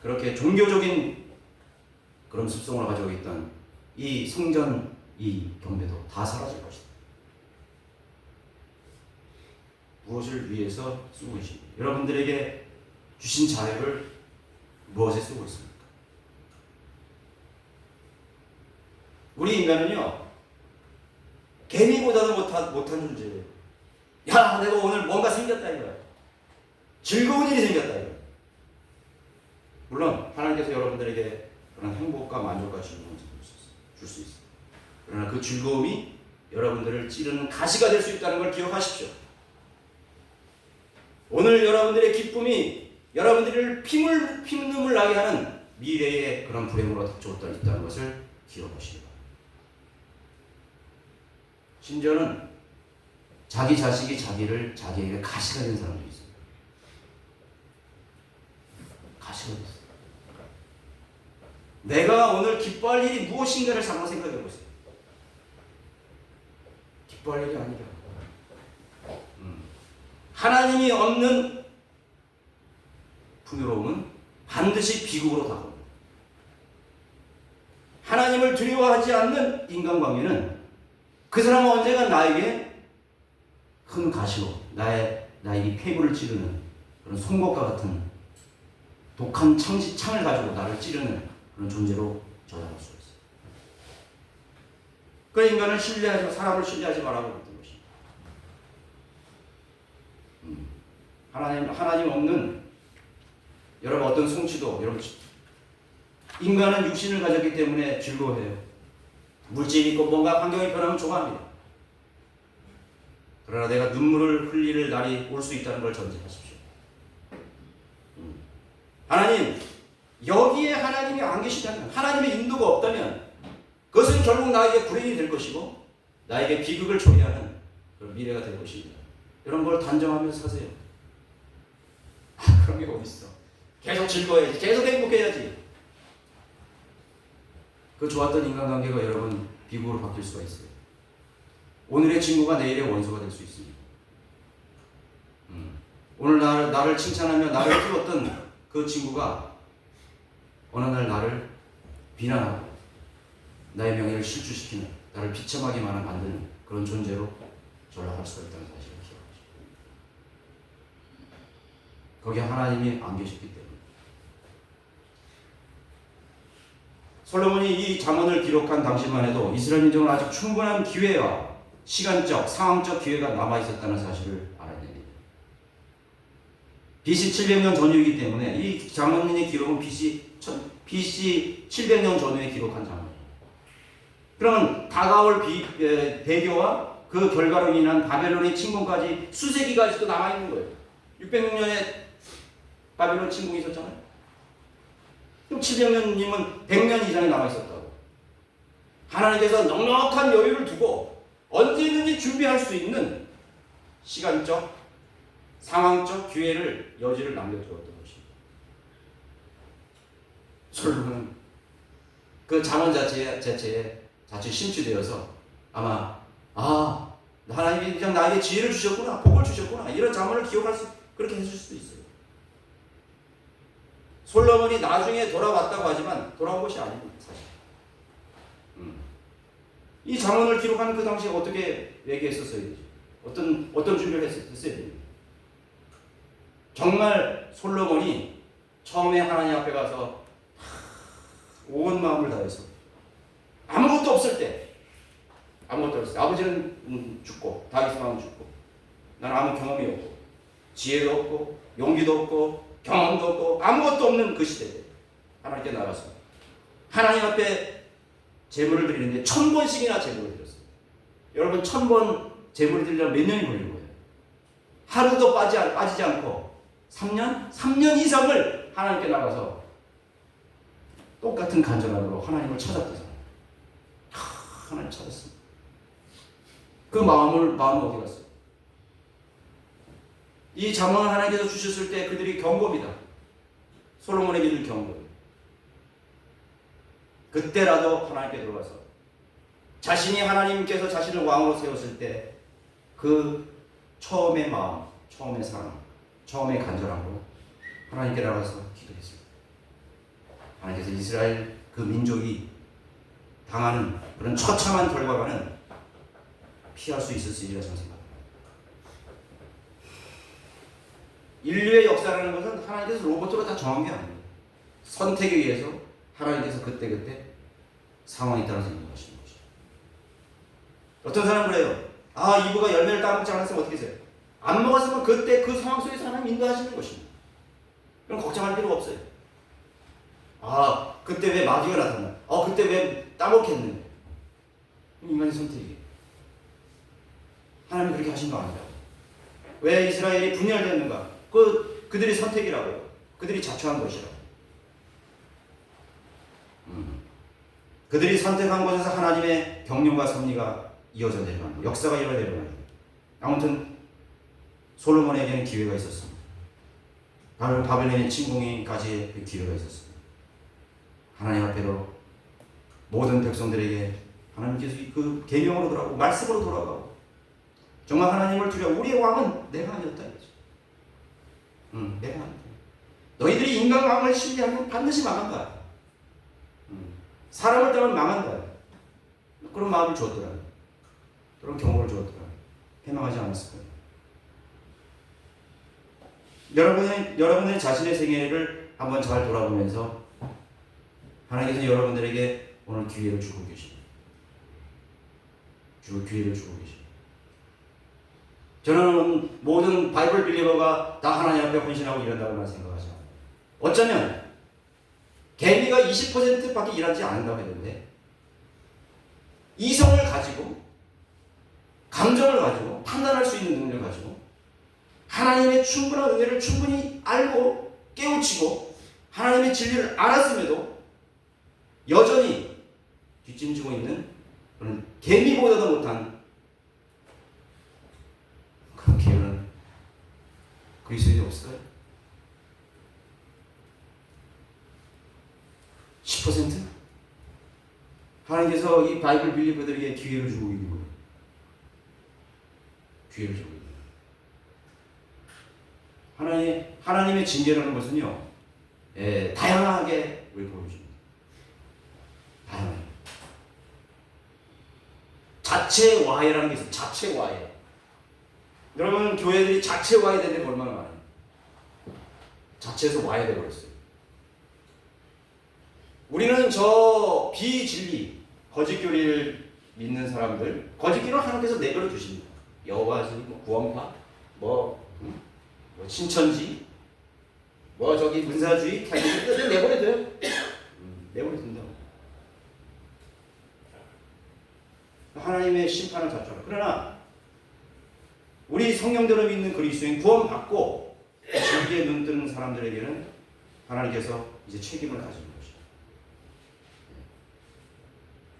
그렇게 종교적인 그런 습성을 가지고 있던 이 성전 이 경배도 다 사라질 것이다. 무엇을 위해서 쓰고 계십니까? 여러분들에게 주신 자유를 무엇에 쓰고 있습니까? 우리 인간은요, 개미보다도 못한 존재예요. 야, 내가 오늘 뭔가 생겼다 이거야. 즐거운 일이 생겼다 이거야. 물론 하나님께서 여러분들에게 그런 행복과 만족과 즐거움을 줄 수 있어요. 그러나 그 즐거움이 여러분들을 찌르는 가시가 될 수 있다는 걸 기억하십시오. 오늘 여러분들의 기쁨이 여러분들을 피눈물 나게 하는 미래의 그런 불행으로 닥쳐있다는 것을 기억하시기 바랍니다. 심지어는 자기 자식이 자기에게 가시가 된 사람도 있어요. 가시가 됐어요. 내가 오늘 기뻐할 일이 무엇인가를 한번 생각해 보세요. 기뻐할 일이 아니라 하나님이 없는 풍요로움은 반드시 비극으로 다가옵니다. 하나님을 두려워하지 않는 인간관계는 그 사람은 언젠가 나에게 큰 가시로 나에게 폐부를 찌르는 그런 송곳과 같은 독한 창을 가지고 나를 찌르는 그런 존재로 저장할 수 있어요. 그 인간을 사람을 신뢰하지 말라고 그랬던 것입니다. 하나님 없는 여러분 어떤 성취도, 여러분 인간은 육신을 가졌기 때문에 즐거워해요. 물질이 있고 뭔가 환경이 변하면 좋아합니다. 그러나 내가 눈물을 흘릴 날이 올 수 있다는 걸 전제하십시오. 하나님, 여기에 하나님이 안 계시다면, 하나님의 인도가 없다면 그것은 결국 나에게 불행이 될 것이고 나에게 비극을 초래하는 그런 미래가 될 것입니다. 이런 걸 단정하면서 사세요. 그런 게 어디 있어? 계속 즐거워야지, 계속 행복해야지. 그 좋았던 인간관계가 여러분 비극으로 바뀔 수가 있어요. 오늘의 친구가 내일의 원수가 될 수 있습니다. 오늘 나를 칭찬하며 나를 키웠던 그 친구가 어느 날 나를 비난하고 나의 명예를 실추시키는, 나를 비참하게 만드는 그런 존재로 전락할 수가 있다는 사실을 기억하십시오. 거기에 하나님이 안 계셨기 때문에. 솔로몬이 이 잠언을 기록한 당시만 해도 이스라엘 민족은 아직 충분한 기회와 시간적, 상황적 기회가 남아있었다는 사실을 알아야 됩니다. BC 700년 전후이기 때문에 이 잠언의 기록은 BC 700년 전후에 기록한 잠언이에요. 그러면 다가올 배교와 그 결과로 인한 바벨론의 침공까지 수세기가 아직도 남아있는 거예요. 600년에 바벨론 침공이 있었잖아요. 그럼 700년님은 100년 이상이 남아있었다고. 하나님께서 넉넉한 여유를 두고 언제든지 준비할 수 있는 시간적, 상황적 기회를, 여지를 남겨두었던 것입니다. 솔로몬은 그 잠언 자체에 심취되어서 아마 하나님이 그냥 나에게 지혜를 주셨구나, 복을 주셨구나, 이런 잠언을 그렇게 해줄 수도 있어요. 솔로몬이 나중에 돌아왔다고 하지만 돌아온 것이 아닙니다, 사실. 이 잠언을 기록하는 그 당시에 어떻게 얘기했었어야 되지? 어떤 준비를 했어야 됩니다. 정말 솔로몬이 처음에 하나님 앞에 가서 온 마음을 다해서 아무것도 없을 때, 아버지는 죽고 다윗 왕은 죽고 나는 아무 경험이 없고 지혜도 없고 용기도 없고 경험도 없고 아무것도 없는 그 시대에 하나님께 나가서 하나님 앞에 제물을 드리는데 1000번씩이나 제물을 드렸어요. 여러분 1000번 제물을 드리려면 몇 년이 걸린 거예요? 하루도 빠지지 않고 3년? 3년 이상을 하나님께 나가서 똑같은 간절함으로 하나님을 찾았대요. 하나님 찾았습니다. 그 마음은 어디 갔어요? 이 잠언을 하나님께서 주셨을 때 그들이 경고입니다. 솔로몬에게 줄 경고입니다. 그때라도 하나님께 들어가서 자신이 하나님께서 자신을 왕으로 세웠을 때 그 처음의 마음, 처음의 사랑, 처음의 간절함으로 하나님께 나가서 기도했어요. 하나님께서 이스라엘 그 민족이 당하는 그런 처참한 결과는 피할 수 있었으리라 저는 생각합니다. 인류의 역사라는 것은 하나님께서 로봇으로 다 정한 게 아닙니다. 선택에 의해서 하나님께서 그때그때 상황에 따라서 인도하시는 것이죠. 어떤 사람은 그래요. 이브가 열매를 따먹지 않았으면 어떻게 해요? 안 먹었으면 그때 그 상황 속에서 하나님 인도하시는 것입니다. 그럼 걱정할 필요가 없어요. 그때 왜 마귀가 나타나? 그때 왜 따먹겠는데? 인간의 선택이에요. 하나님이 그렇게 하신 거 아니라고. 왜 이스라엘이 분열됐는가? 그들이 선택이라고요. 그들이 자초한 것이라고. 그들이 선택한 것에서 하나님의 경륜과 섭리가 이어져 내려가는 거예요. 역사가 이어져 내려가는 거예요. 아무튼 솔로몬에게는 기회가 있었습니다. 바벨론의 침공까지의 기회가 있었습니다. 하나님 앞에로 모든 백성들에게 하나님께서 그 계명으로 돌아가고 말씀으로 돌아가고 정말 하나님을 두려워. 우리의 왕은 내가 아니었다 이거죠. 내가 아니다. 너희들이 인간 왕을 신뢰하면 반드시 망한다. 사람을 따르면 망한다. 그런 마음을 주었더라. 그런 경고를 주었더라. 해망하지 않았을 거예요. 여러분의 자신의 생애를 한번 잘 돌아보면서 하나님께서 여러분들에게 오늘 기회를 주고 계십니다. 기회를 주고 계십니다. 저는 모든 바이블 빌리버가 다 하나님 앞에 헌신하고 이런다고 생각하지 않아요. 어쩌면 개미가 20%밖에 일하지 않는다고 했는데 이성을 가지고 감정을 가지고 판단할 수 있는 능력을 가지고 하나님의 충분한 은혜를 충분히 알고 깨우치고 하나님의 진리를 알았음에도 여전히 뒷짐지고 있는 그런 개미보다도 못한 그런 기회는 그리스도인이 없을까요? 10%? 하나님께서 이 바이블 빌리버들에게 기회를 주고 있는 거예요. 기회를 주고 있는 거예요. 하나님의 징계라는 것은요, 다양하게 우리 보여줍니다. 다양하게. 자체 와해라는 게 있어요. 자체 와해. 여러분, 교회들이 자체 와해되는 게 얼마나 많아요? 자체에서 와해되어 버렸어요. 우리는 저 비진리, 거짓 교리를 믿는 사람들, 거짓 교리를 하나님께서 내버려 두십니다. 여호와지, 구원파, 신천지, 문사주의, 탈교주의 내버려둬요. 내버려둔다고. 하나님의 심판을 잡잖아요. 그러나 우리 성령대로 믿는 그리스도인 구원받고 진리에 눈뜨는 사람들에게는 하나님께서 이제 책임을 가지는 것이죠.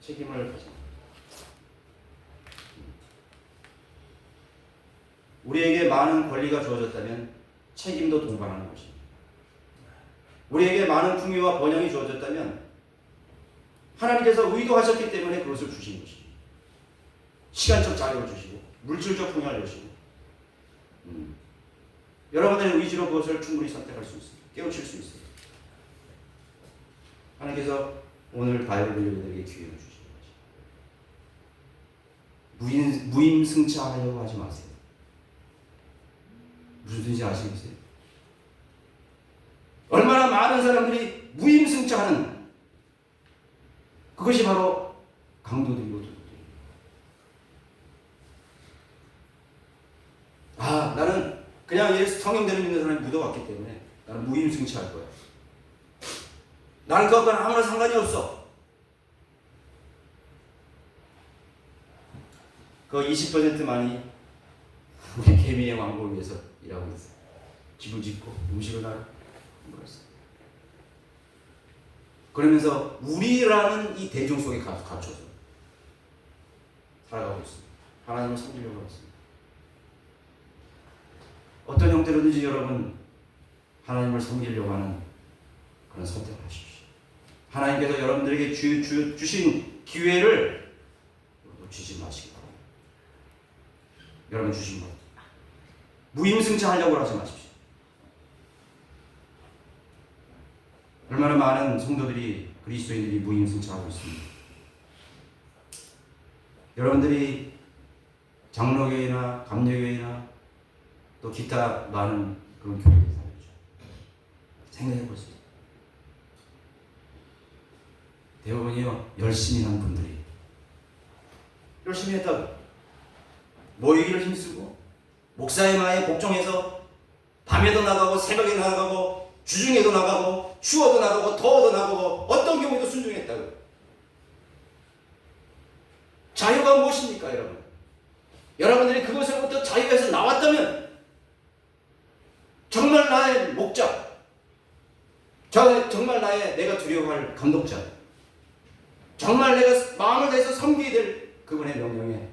책임을 가지는 것이죠. 우리에게 많은 권리가 주어졌다면 책임도 동반하는 것입니다. 우리에게 많은 풍요와 번영이 주어졌다면 하나님께서 의도하셨기 때문에 그것을 주신 것입니다. 시간적 자유를 주시고 물질적 풍요를 주시고 여러분들의 의지로 그것을 충분히 선택할 수 있습니다. 깨우칠 수 있습니다. 하나님께서 오늘 바이블 빌리버들에게 기회를 주신 것입니다. 무임승차하려고 하지 마세요. 무슨 뜻인지 아시겠어요? 많은 사람들이 무임승차하는 그것이 바로 강도들이고 도둑들입니다. 나는 그냥 성경대로 믿는 사람이 묻어왔기 때문에 나는 무임승차할 거야. 나는 그것과는 아무런 상관이 없어. 그 20%만이 우리 개미의 왕국을 위해서 일하고 있어. 집을 짓고 음식을 하고 그랬어. 그러면서 우리라는 이 대중 속에 갇혀서 살아가고 있습니다. 하나님을 섬기려고 하고 있습니다. 어떤 형태로든지 여러분 하나님을 섬기려고 하는 그런 선택을 하십시오. 하나님께서 여러분들에게 주신 기회를 놓치지 마시기 바랍니다. 여러분 주신 것 무임승차하려고 하지 마십시오. 얼마나 많은 성도들이 그리스도인들이 무임승차하고 있습니다. 여러분들이 장로교회나 감리교회나 또 기타 많은 그런 교회에 다니죠. 생각해 보세요. 대부분이요 열심히 한 분들이 열심히 했다고 모이기를 힘쓰고 목사의 마에 복종해서 밤에도 나가고 새벽에 나가고 주중에도 나가고 추워도 나가고 더워도 나가고 어떤 경우에도 순종했다고. 자유가 무엇입니까 여러분? 여러분들이 그것으로부터 자유에서 나왔다면 정말 나의 목자, 정말 내가 두려워할 감독자, 정말 내가 마음을 다해서 섬기게 될 그분의 명령에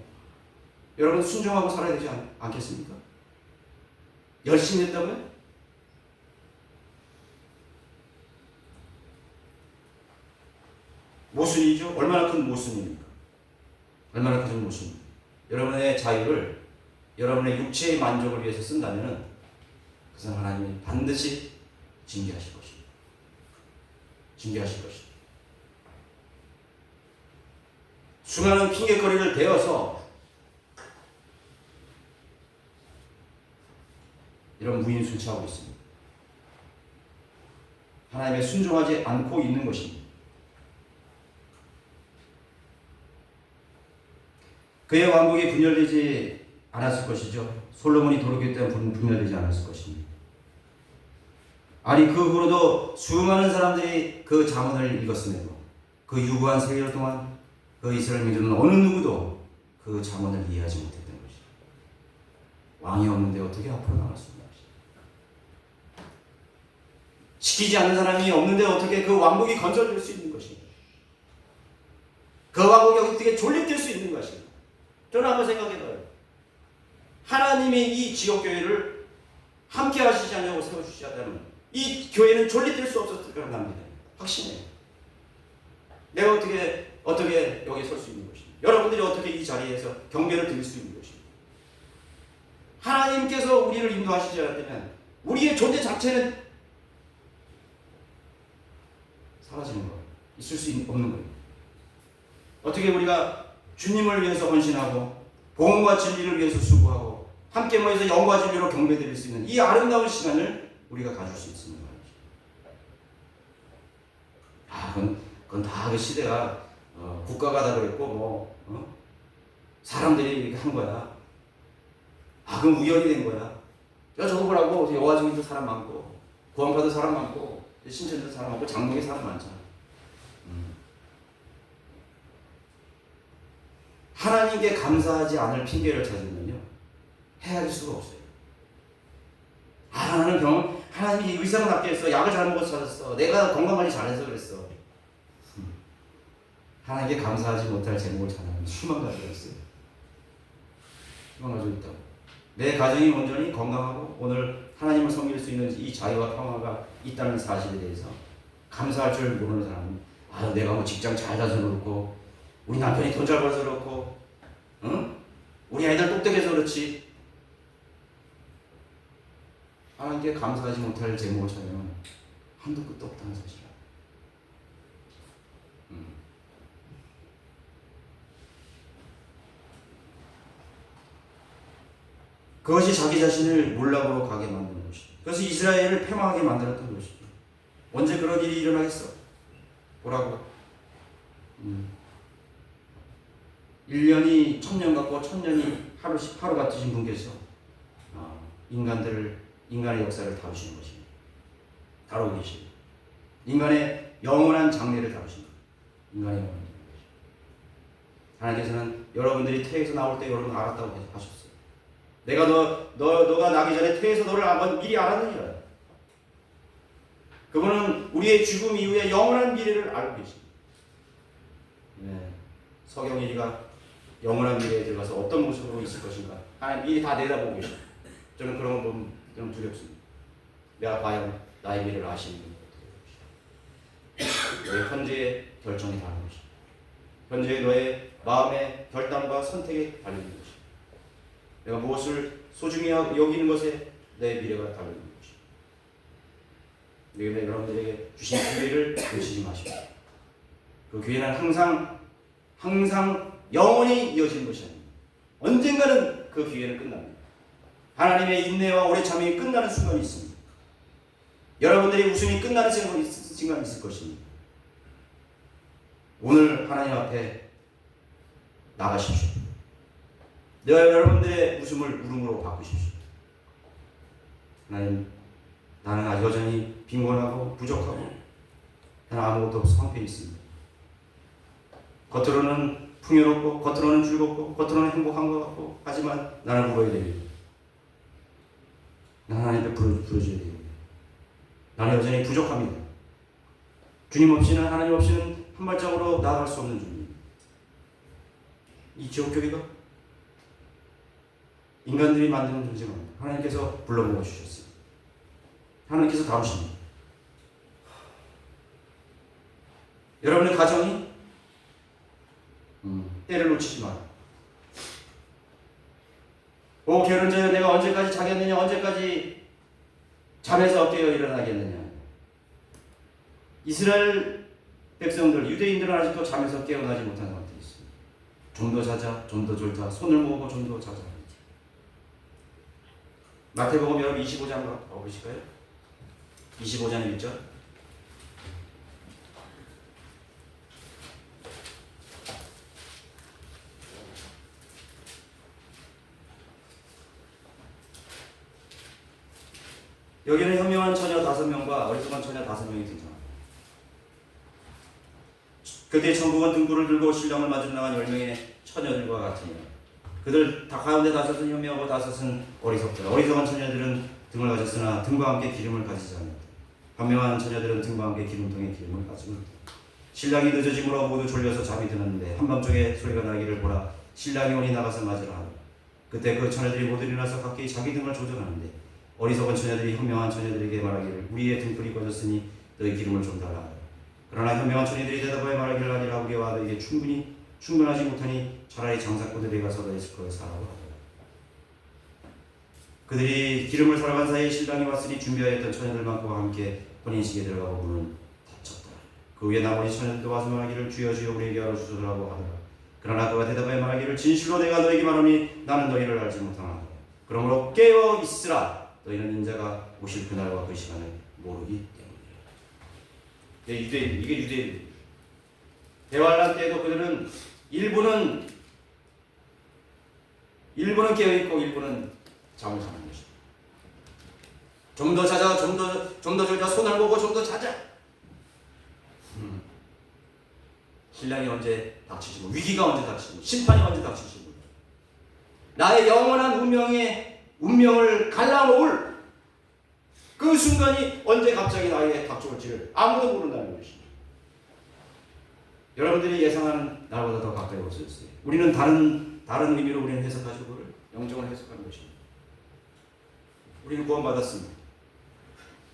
여러분 순종하고 살아야 되지 않겠습니까? 열심히 했다고요? 모순이죠? 얼마나 큰 모순입니까? 얼마나 큰 모순입니까? 여러분의 자유를 여러분의 육체의 만족을 위해서 쓴다면 그것은 하나님이 반드시 징계하실 것입니다. 징계하실 것입니다. 수많은 핑계거리를 대어서 이런 무임승차하고 있습니다. 하나님의 순종하지 않고 있는 것입니다. 그의 왕국이 분열되지 않았을 것이죠. 솔로몬이 도로기 때문에 분열되지 않았을 것입니다. 아니 그 후로도 수많은 사람들이 그 잠언을 읽었음에도 그 유구한 세월 동안 그 이스라엘 민족은 어느 누구도 그 잠언을 이해하지 못했던 것이죠. 왕이 없는데 어떻게 앞으로 나갈 수 있는 것이죠. 지키지 않는 사람이 없는데 어떻게 그 왕국이 건설될 수 있는 것인가. 그 왕국이 어떻게 존립될 수 있는 것인가. 저는 한번 생각해봐요. 하나님이 이 지역교회를 함께 하시지 않냐고 세워주시지 않다면 이 교회는 존립될 수 없었을 거라고 합니다. 확신해요. 내가 어떻게 여기에 설 수 있는 것입니다. 여러분들이 어떻게 이 자리에서 경배를 드릴 수 있는 것입니다. 하나님께서 우리를 인도하시지 않았다면 우리의 존재 자체는 사라지는 거예요. 있을 수 없는 거예요. 어떻게 우리가 주님을 위해서 헌신하고 복음과 진리를 위해서 수고하고 함께 모여서 영과 진리로 경배드릴 수 있는 이 아름다운 시간을 우리가 가질 수 있습니다. 그건 다 그 시대가 국가가 다 그랬고 사람들이 이렇게 한 거야. 그건 우연이 된 거야. 저거 보라고 여와중에도 사람 많고 구원파도 사람 많고 신천도 사람 많고 장로에 사람 많잖아. 하나님께 감사하지 않을 핑계를 찾으면요 헤아릴 수가 없어요. 나는 하나님이 의사가 낫게 했어. 약을 잘 먹어서 찾았어. 내가 건강관리 잘해서 그랬어. 하나님께 감사하지 못할 제목을 찾아내면 수만 가지가 있어요. 수만 가지가 있다고. 내 가정이 온전히 건강하고 오늘 하나님을 섬길 수 있는 이 자유와 평화가 있다는 사실에 대해서 감사할 줄 모르는 사람은 내가 뭐 직장 잘 다녀서 그렇고 우리 남편이 돈 잘 벌어서 그렇고 우리 아이들 똑똑해서 그렇지. 하나님께 감사하지 못할 제목을 찾으면 한도 끝도 없다는 사실이야. 그것이 자기 자신을 몰락으로 가게 만드는 것이죠. 그래서 이스라엘을 패망하게 만들었던 것이죠. 언제 그런 일이 일어나겠어? 보라고. 1년이 1000년 같고 1000년이 하루 같으신 분께서 인간의 역사를 다루시는 것입니다. 다루고 계십니다. 인간의 영원한 장래를 다루십니다. 인간의 영원한 장래. 하나님께서는 여러분들이 태에서 나올 때 여러분 알았다고 하셨어요. 내가 너가 나기 전에 태에서 너를 한번 미리 알았느니라. 그분은 우리의 죽음 이후에 영원한 미래를 알고 계십니다. 네. 서경일이가 영원한 미래에 들어가서 어떤 모습으로 있을 것인가 하나님 미리 다 내다보고 계십니다. 저는 그런 거 보면 좀 두렵습니다. 내가 과연 나의 미래를 아시는 분이 너의 현재의 결정이 다른 것입니다. 현재의 너의 마음의 결단과 선택에 달리는 것입니다. 내가 무엇을 소중히 여기는 것에 내 미래가 달리는 것입니다. 그래서 여러분들에게 주신 기회를 놓치지 마십시오. 그 기회는 항상 영원히 이어지는 것이 아닙니다. 언젠가는 그 기회는 끝납니다. 하나님의 인내와 오래 참음이 끝나는 순간이 있습니다. 여러분들의 웃음이 끝나는 순간이 있을 것입니다. 오늘 하나님 앞에 나가십시오. 여러분들의 웃음을 울음으로 바꾸십시오. 하나님, 나는 여전히 빈곤하고 부족하고 나는 아무것도 없어 황폐해 있습니다. 겉으로는 풍요롭고 겉으로는 즐겁고 겉으로는 행복한 것 같고 하지만 나는 울어야 됩니다. 나는 하나님께 부르줘야 됩니다. 나는 여전히 부족합니다. 주님 없이는 하나님 없이는 한 발짝으로 나아갈 수 없는 주님. 이 지옥교회가 인간들이 만드는 존재가 아닙니다. 하나님께서 불러모아 주셨어요. 하나님께서 다루십니다. 여러분의 가정이 때를 놓치지 마라. 결혼 전에 내가 언제까지 자겠느냐, 언제까지 잠에서 깨어 일어나겠느냐. 이스라엘 백성들, 유대인들은 아직도 잠에서 깨어나지 못한 상태에 있습니다. 좀 더 자자, 좀 더 졸자, 손을 모으고 좀 더 자자. 마태복음 여러분 25장 보실까요? 25장 1절. 여기는 현명한 처녀 5명과 어리석은 처녀 5명이 등장합니다. 그때 천국은 등불을 들고 신랑을 맞으러 나간 10명의 처녀들과 같으니라. 그들 다 가운데 5은 현명하고 5은 어리석더라. 어리석은 처녀들은 등을 가졌으나 등과 함께 기름을 가지지 않았다. 현명한 처녀들은 등과 함께 기름통에 기름을 가지고 있다. 신랑이 늦어짐으로 모두 졸려서 잠이 드는데 한밤중에 소리가 나기를 보라. 신랑이 오니 나가서 맞으라 하더라. 그때 그 처녀들이 모두 일어나서 각기 자기 등을 조정하는데 어리석은 처녀들이 현명한 처녀들에게 말하기를 우리의 등불이 꺼졌으니 너희 기름을 좀 달라 하더라. 그러나 현명한 처녀들이 대답하여 말하기를 아니라 우리와 너에게 충분하지 못하니 차라리 장사꾼들에게 가서 너희 스크를 사라고 하더라. 그들이 기름을 사러 간 사이에 신랑이 왔으니 준비하였던 처녀들과 함께 혼인식에 들어가고 문은 닫혔더라. 그 후에 나머지 처녀들도 와서 말하기를 주여 주여 우리에게 알아주소서라고 하더라. 그러나 그가 대답하여 말하기를 진실로 내가 너에게 말하니 나는 너희를 알지 못하노라. 그러므로 깨어 있으라. 너희는 인자가 오실 그날과 그 시간을 모르기 때문이라. 유대인, 이게 유대인. 대환란 때도 그들은 일부는 깨어 있고 일부는 잠을 자는 것입니다. 좀 더 자자, 좀 더 졸자, 손을 보고 좀 더 자자. 신랑이 언제 닥치시고 위기가 언제 닥치시고 심판이 언제 닥치시고 나의 영원한 운명을 갈라놓을 그 순간이 언제 갑자기 나에게 닥쳐올지를 아무도 모른다는 것입니다. 여러분들이 예상하는 나보다 더 가까이 오셨어요. 우리는 다른 의미로 우리는 해석하시고 그걸 영적으로 해석하는 것입니다. 우리는 구원받았습니다.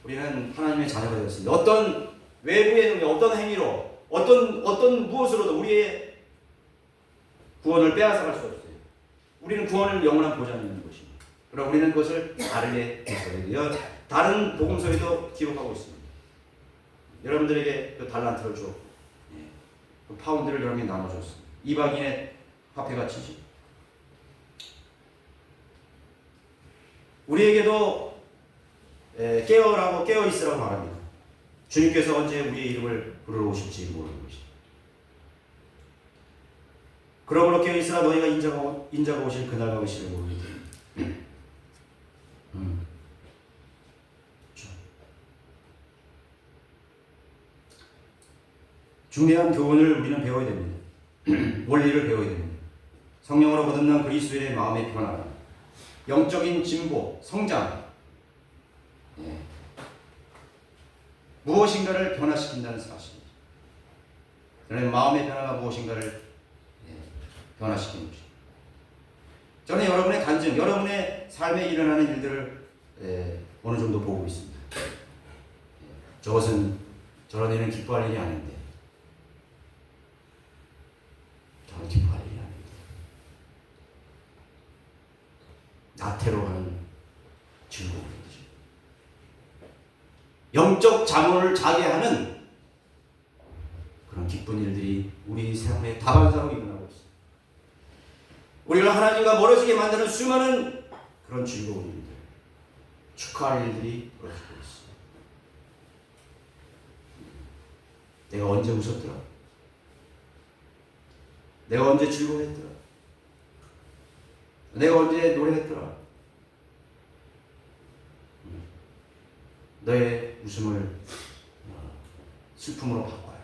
우리는 하나님의 자녀가 되었습니다. 어떤 외부의 능력, 어떤 행위로, 어떤 무엇으로도 우리의 구원을 빼앗아갈 수 없어요. 우리는 구원을 영원한 보장이 있는 것입니다. 그러나 우리는 그것을 다르게 해석해요. 다른 복음서에도 기록하고 있습니다. 여러분들에게 그 달란트를 주었고, 그 파운드를 여러분이 나눠줬습니다. 이방인의 화폐 가치지. 우리에게도 깨어 있으라고 말합니다. 주님께서 언제 우리의 이름을 부르러 오실지 모르는 것이죠. 그러므로 깨어 있으라 너희가 인자가 오실 그날과 그 시를 모르니. 중대한 교훈을 우리는 배워야 됩니다. 원리를 배워야 됩니다. 성령으로 거듭난 그리스도의 마음의 변화, 영적인 진보, 성장, 무엇인가를 변화시킨다는 사실입니다. 저는 마음의 변화가 무엇인가를 변화시키는 것입니다. 저는 여러분의 간증, 여러분의 삶에 일어나는 일들을 어느 정도 보고 있습니다. 저것은 저런 일은 기뻐할 일이 아닌데, 저는 기뻐할 일이 아닙니다. 나태로 하는 즐거움이죠. 영적 자문을 자게 하는 그런 기쁜 일들이 우리 삶에 다반사로 일어나고 있습니다. 우리를 하나님과 멀어지게 만드는 수많은 그런 즐거운 일들, 축하할 일들이 벌어지고 있습니다. 내가 언제 웃었더라? 내가 언제 즐거워했더라? 내가 언제 노래했더라? 너의 웃음을 슬픔으로 바꿔야 돼.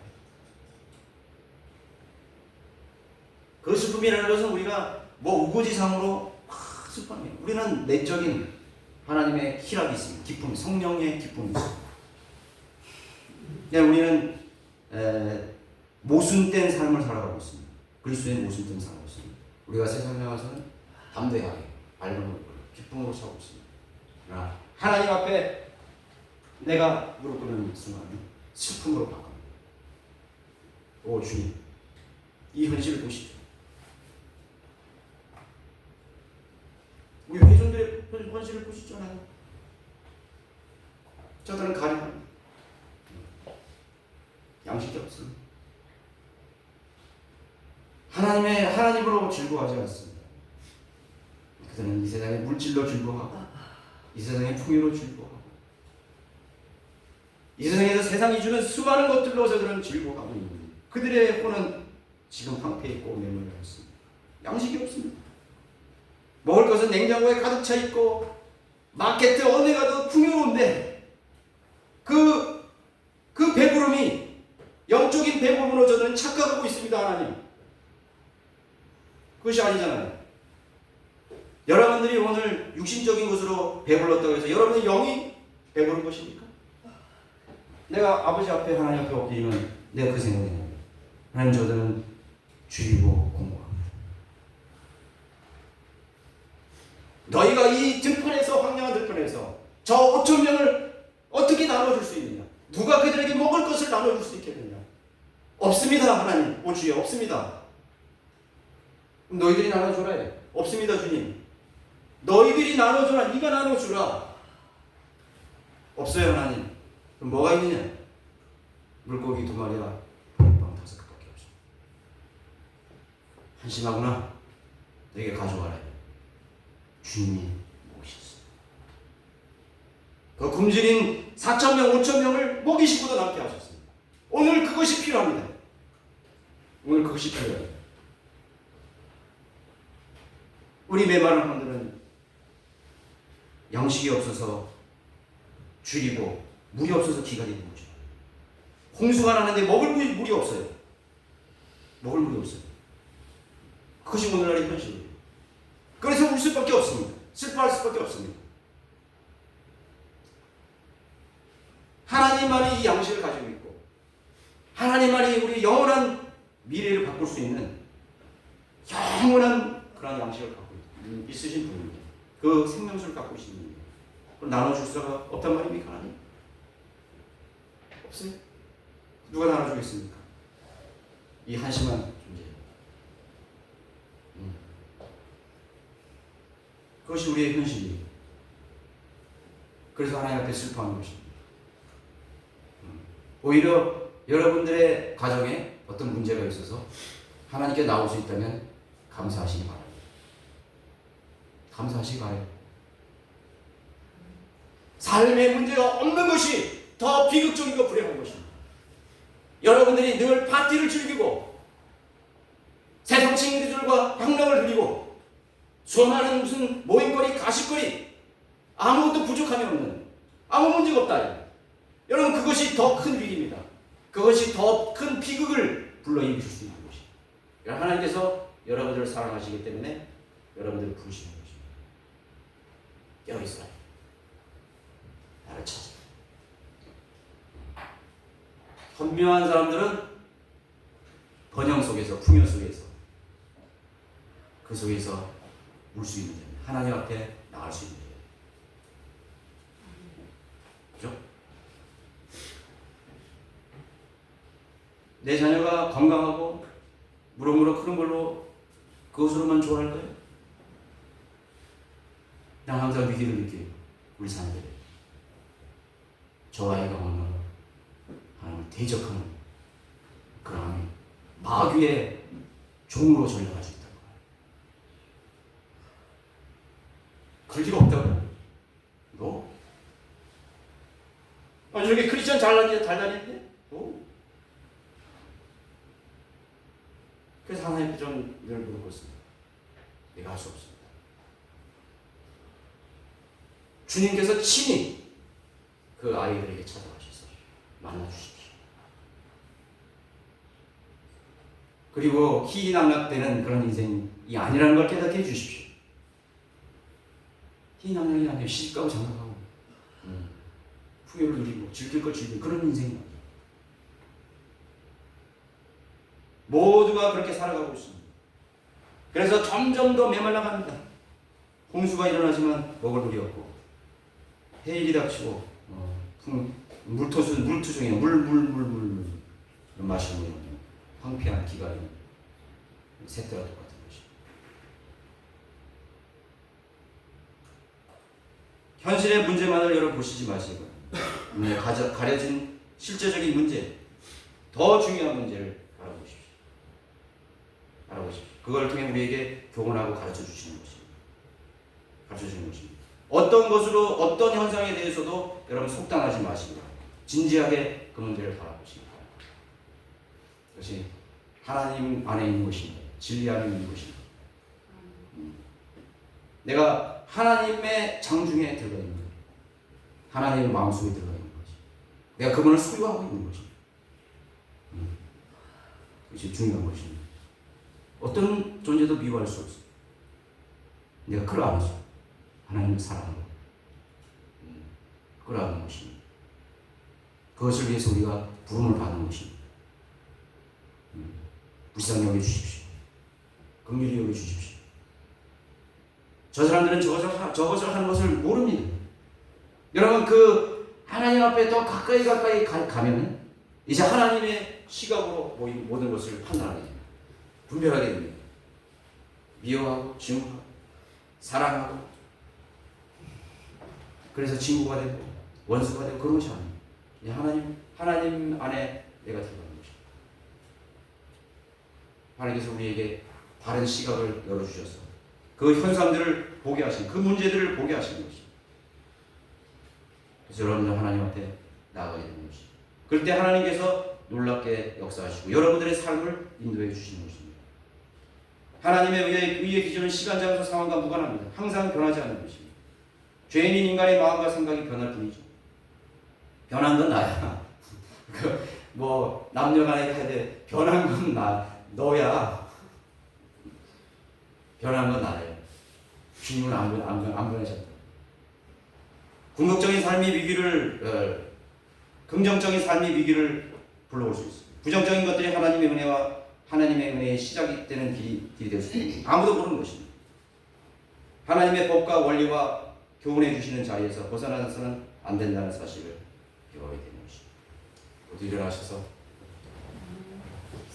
그 슬픔이라는 것은 우리가 뭐 우거지상으로 슬픔이에요. 우리는 내적인 하나님의 희락이 있습니다. 기쁨, 성령의 기쁨이 있습니다. 우리는 모순된 삶을 살아가고 있습니다. 그리스도의 모순된 삶을 살아가고 있습니다. 우리가 세상에 나가서는 담대하게 밝은 얼굴, 기쁨으로 살고 있습니다. 그러나 하나님 앞에 내가 무릎 꿇는 순간 슬픔으로 바뀝니다. 오 주님, 이 현실을 보시죠. 우리 회중들의 현실을 보시죠. 저들은 가련합니다. 양식이 없습니다. 하나님으로 즐거워하지 않습니다. 그들은 이 세상의 물질로 즐거워하고, 이 세상의 풍요로 즐거워하고, 이 세상에서 세상이 주는 수많은 것들로 저들은 즐거워하고 있는 그들의 혼은 지금 황폐해 있고 메모려 있습니다. 양식이 없습니다. 먹을 것은 냉장고에 가득 차 있고 마켓 어디 가도 풍요로운데 그 배부름이 영적인 배부름으로 저는 착각하고 있습니다. 하나님, 그것이 아니잖아요. 여러분들이 오늘 육신적인 것으로 배불렀다고 해서 여러분의 영이 배부른 것입니까? 내가 아버지 앞에 하나님 앞에 엎드리면 내가 그 생각이 납니다. 하나님, 저들은 줄이고 공부합니다. 너희가 이 들판에서, 황량한 들판에서 저 5천 명을 어떻게 나눠줄 수 있느냐? 누가 그들에게 먹을 것을 나눠줄 수 있겠느냐? 없습니다. 하나님, 오 주여, 없습니다. 너희들이 나눠주라 해. 없습니다. 주님, 너희들이 나눠주라. 네가 나눠주라. 없어요. 하나님. 그럼 뭐가 있느냐? 물고기 2마리와 보리빵 5개밖에 없습니다. 한심하구나. 내게 가져와라. 주님이 먹이셨습니다. 그 굶주린 4,000명, 5,000명을 먹이시고도 남게 하셨습니다. 오늘 그것이 필요합니다. 오늘 그것이 필요합니다. 우리 메마른 분들은 양식이 없어서 줄이고 물이 없어서 기갈이 되는 거죠. 홍수가 나는데 먹을 물이 없어요. 먹을 물이 없어요. 그것이 오늘날의 현실이에요. 그래서 울 수밖에 없습니다. 슬퍼할 수밖에 없습니다. 하나님만이 이 양식을 가지고 있고 하나님만이 우리 영원한 미래를 바꿀 수 있는 영원한 그런 양식을 갖고 있으신 분입니다. 그 생명수를 갖고 계신 분입니다. 그럼 나눠줄 수가 없단 말입니까? 하나님? 없어요. 누가 나눠주겠습니까? 이 한심한 존재. 그것이 우리의 현실이에요. 그래서 하나님 앞에 슬퍼하는 것입니다. 오히려 여러분들의 가정에 어떤 문제가 있어서 하나님께 나올 수 있다면 감사하시기 바랍니다. 감사하시기 바랍니다. 삶의 문제가 없는 것이 더 비극적이고 불행한 것입니다. 여러분들이 늘 파티를 즐기고 세상 친구들과 향락을 누리고 수많은 무슨 모임거리, 가십거리, 아무것도 부족함이 없는, 아무 문제가 없다. 여러분, 그것이 더 큰 위기입니다. 그것이 더 큰 비극을 불러일으킬 수 있는 것입니다. 하나님께서 여러분들을 사랑하시기 때문에 여러분들을 부르시는 것입니다. 깨어있어라. 나를 찾아. 현명한 사람들은 번영 속에서, 풍요 속에서, 그 속에서 울 수 있는 자입니다. 하나님 앞에 나갈 수 있는 자입니다. 그죠? 내 자녀가 건강하고 무럭무럭 크는 걸로 그것으로만 좋아할까요? 난 항상 위기를 느껴요. 우리 자녀들이. 저 아이가 오늘 하나님을 대적하는 그런 마귀의 종으로 전락할 수 있다고. 그럴 리가 없다고. 너? 아니, 저렇게 크리스천 잘 다니는데? 그래서 하나님께 좀 늘 물고 있습니다. 내가 할 수 없습니다. 주님께서 친히 그 아이들에게 찾아가셔서 만나주십시오. 그리고 희희낙낙되는 그런 인생이 아니라는 걸 깨닫게 해주십시오. 희희낙낙이 아니에요. 시집가고 장가가고 풍요를 누리고 즐길 걸 즐기고 그런 인생이 아니에요. 모두가 그렇게 살아가고 있습니다. 그래서 점점 더 메말라갑니다. 홍수가 일어나지만 먹을 물이 없고 해일이 닥치고 물투성이 물 마실 물이 없는 황폐한 기갈이 새때와 똑같은 것입니다. 현실의 문제만을 여러분 보시지 마시고 가려진 실제적인 문제, 더 중요한 문제를 알아보십시오. 그걸 통해 우리에게 교훈하고 가르쳐 주시는 것입니다. 어떤 것으로, 어떤 현상에 대해서도 여러분 속단하지 마시고 진지하게 그 문제를 바라보시기 바랍니다. 그것이 하나님 안에 있는 것입니다. 진리 안에 있는 것입니다. 내가 하나님의 장중에 들어가 있는 거예요. 하나님의 마음속에 들어가 있는 거지. 내가 그분을 소유하고 있는 거지. 그것이 중요한 것입니다. 어떤 존재도 미워할 수 없어. 내가 그걸 알아서 하나님을 사랑하고 그걸 아는 것입니다. 그것을 위해서 우리가 부름을 받는 것입니다. 불쌍히 여겨주십시오. 긍휼히 여겨주십시오. 저 사람들은 저것을 하는 것을 모릅니다. 여러분, 그 하나님 앞에 더 가까이 가면 이제 하나님의 시각으로 모든 것을 판단하게 됩니다. 분별하게 됩니다. 미워하고 증오하고 사랑하고, 그래서 친구가 되고 원수가 되고 그런 것이 아닙니다. 하나님 안에 내가 들어가는 것입니다. 하나님께서 우리에게 바른 시각을 열어주셔서 그 현상들을 보게 하신, 그 문제들을 보게 하시는 것입니다. 그래서 여러분들 하나님 앞에 나아가게 되는 것입니다. 그럴 때 하나님께서 놀랍게 역사하시고 여러분들의 삶을 인도해 주시는 것입니다. 하나님의 의의 기준은 시간, 장소, 상황과 무관합니다. 항상 변하지 않는 것입니다. 죄인인 인간의 마음과 생각이 변할 뿐이죠. 변한 건 나야. 남녀간에 해야 돼. 변한 건 너야. 변한 건 나예요. 주님은 안 변하셨다. 궁극적인 삶의 위기를, 긍정적인 삶의 위기를 불러올 수 있습니다. 부정적인 것들이 하나님의 은혜의 시작이 되는 길이 될 수 있습니다. 아무도 모르는 것입니다. 하나님의 법과 원리와 교훈해 주시는 자리에서 벗어나서는 안 된다는 사실을 배워야 되는 것입니다. 모두 일어나셔서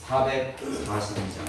442장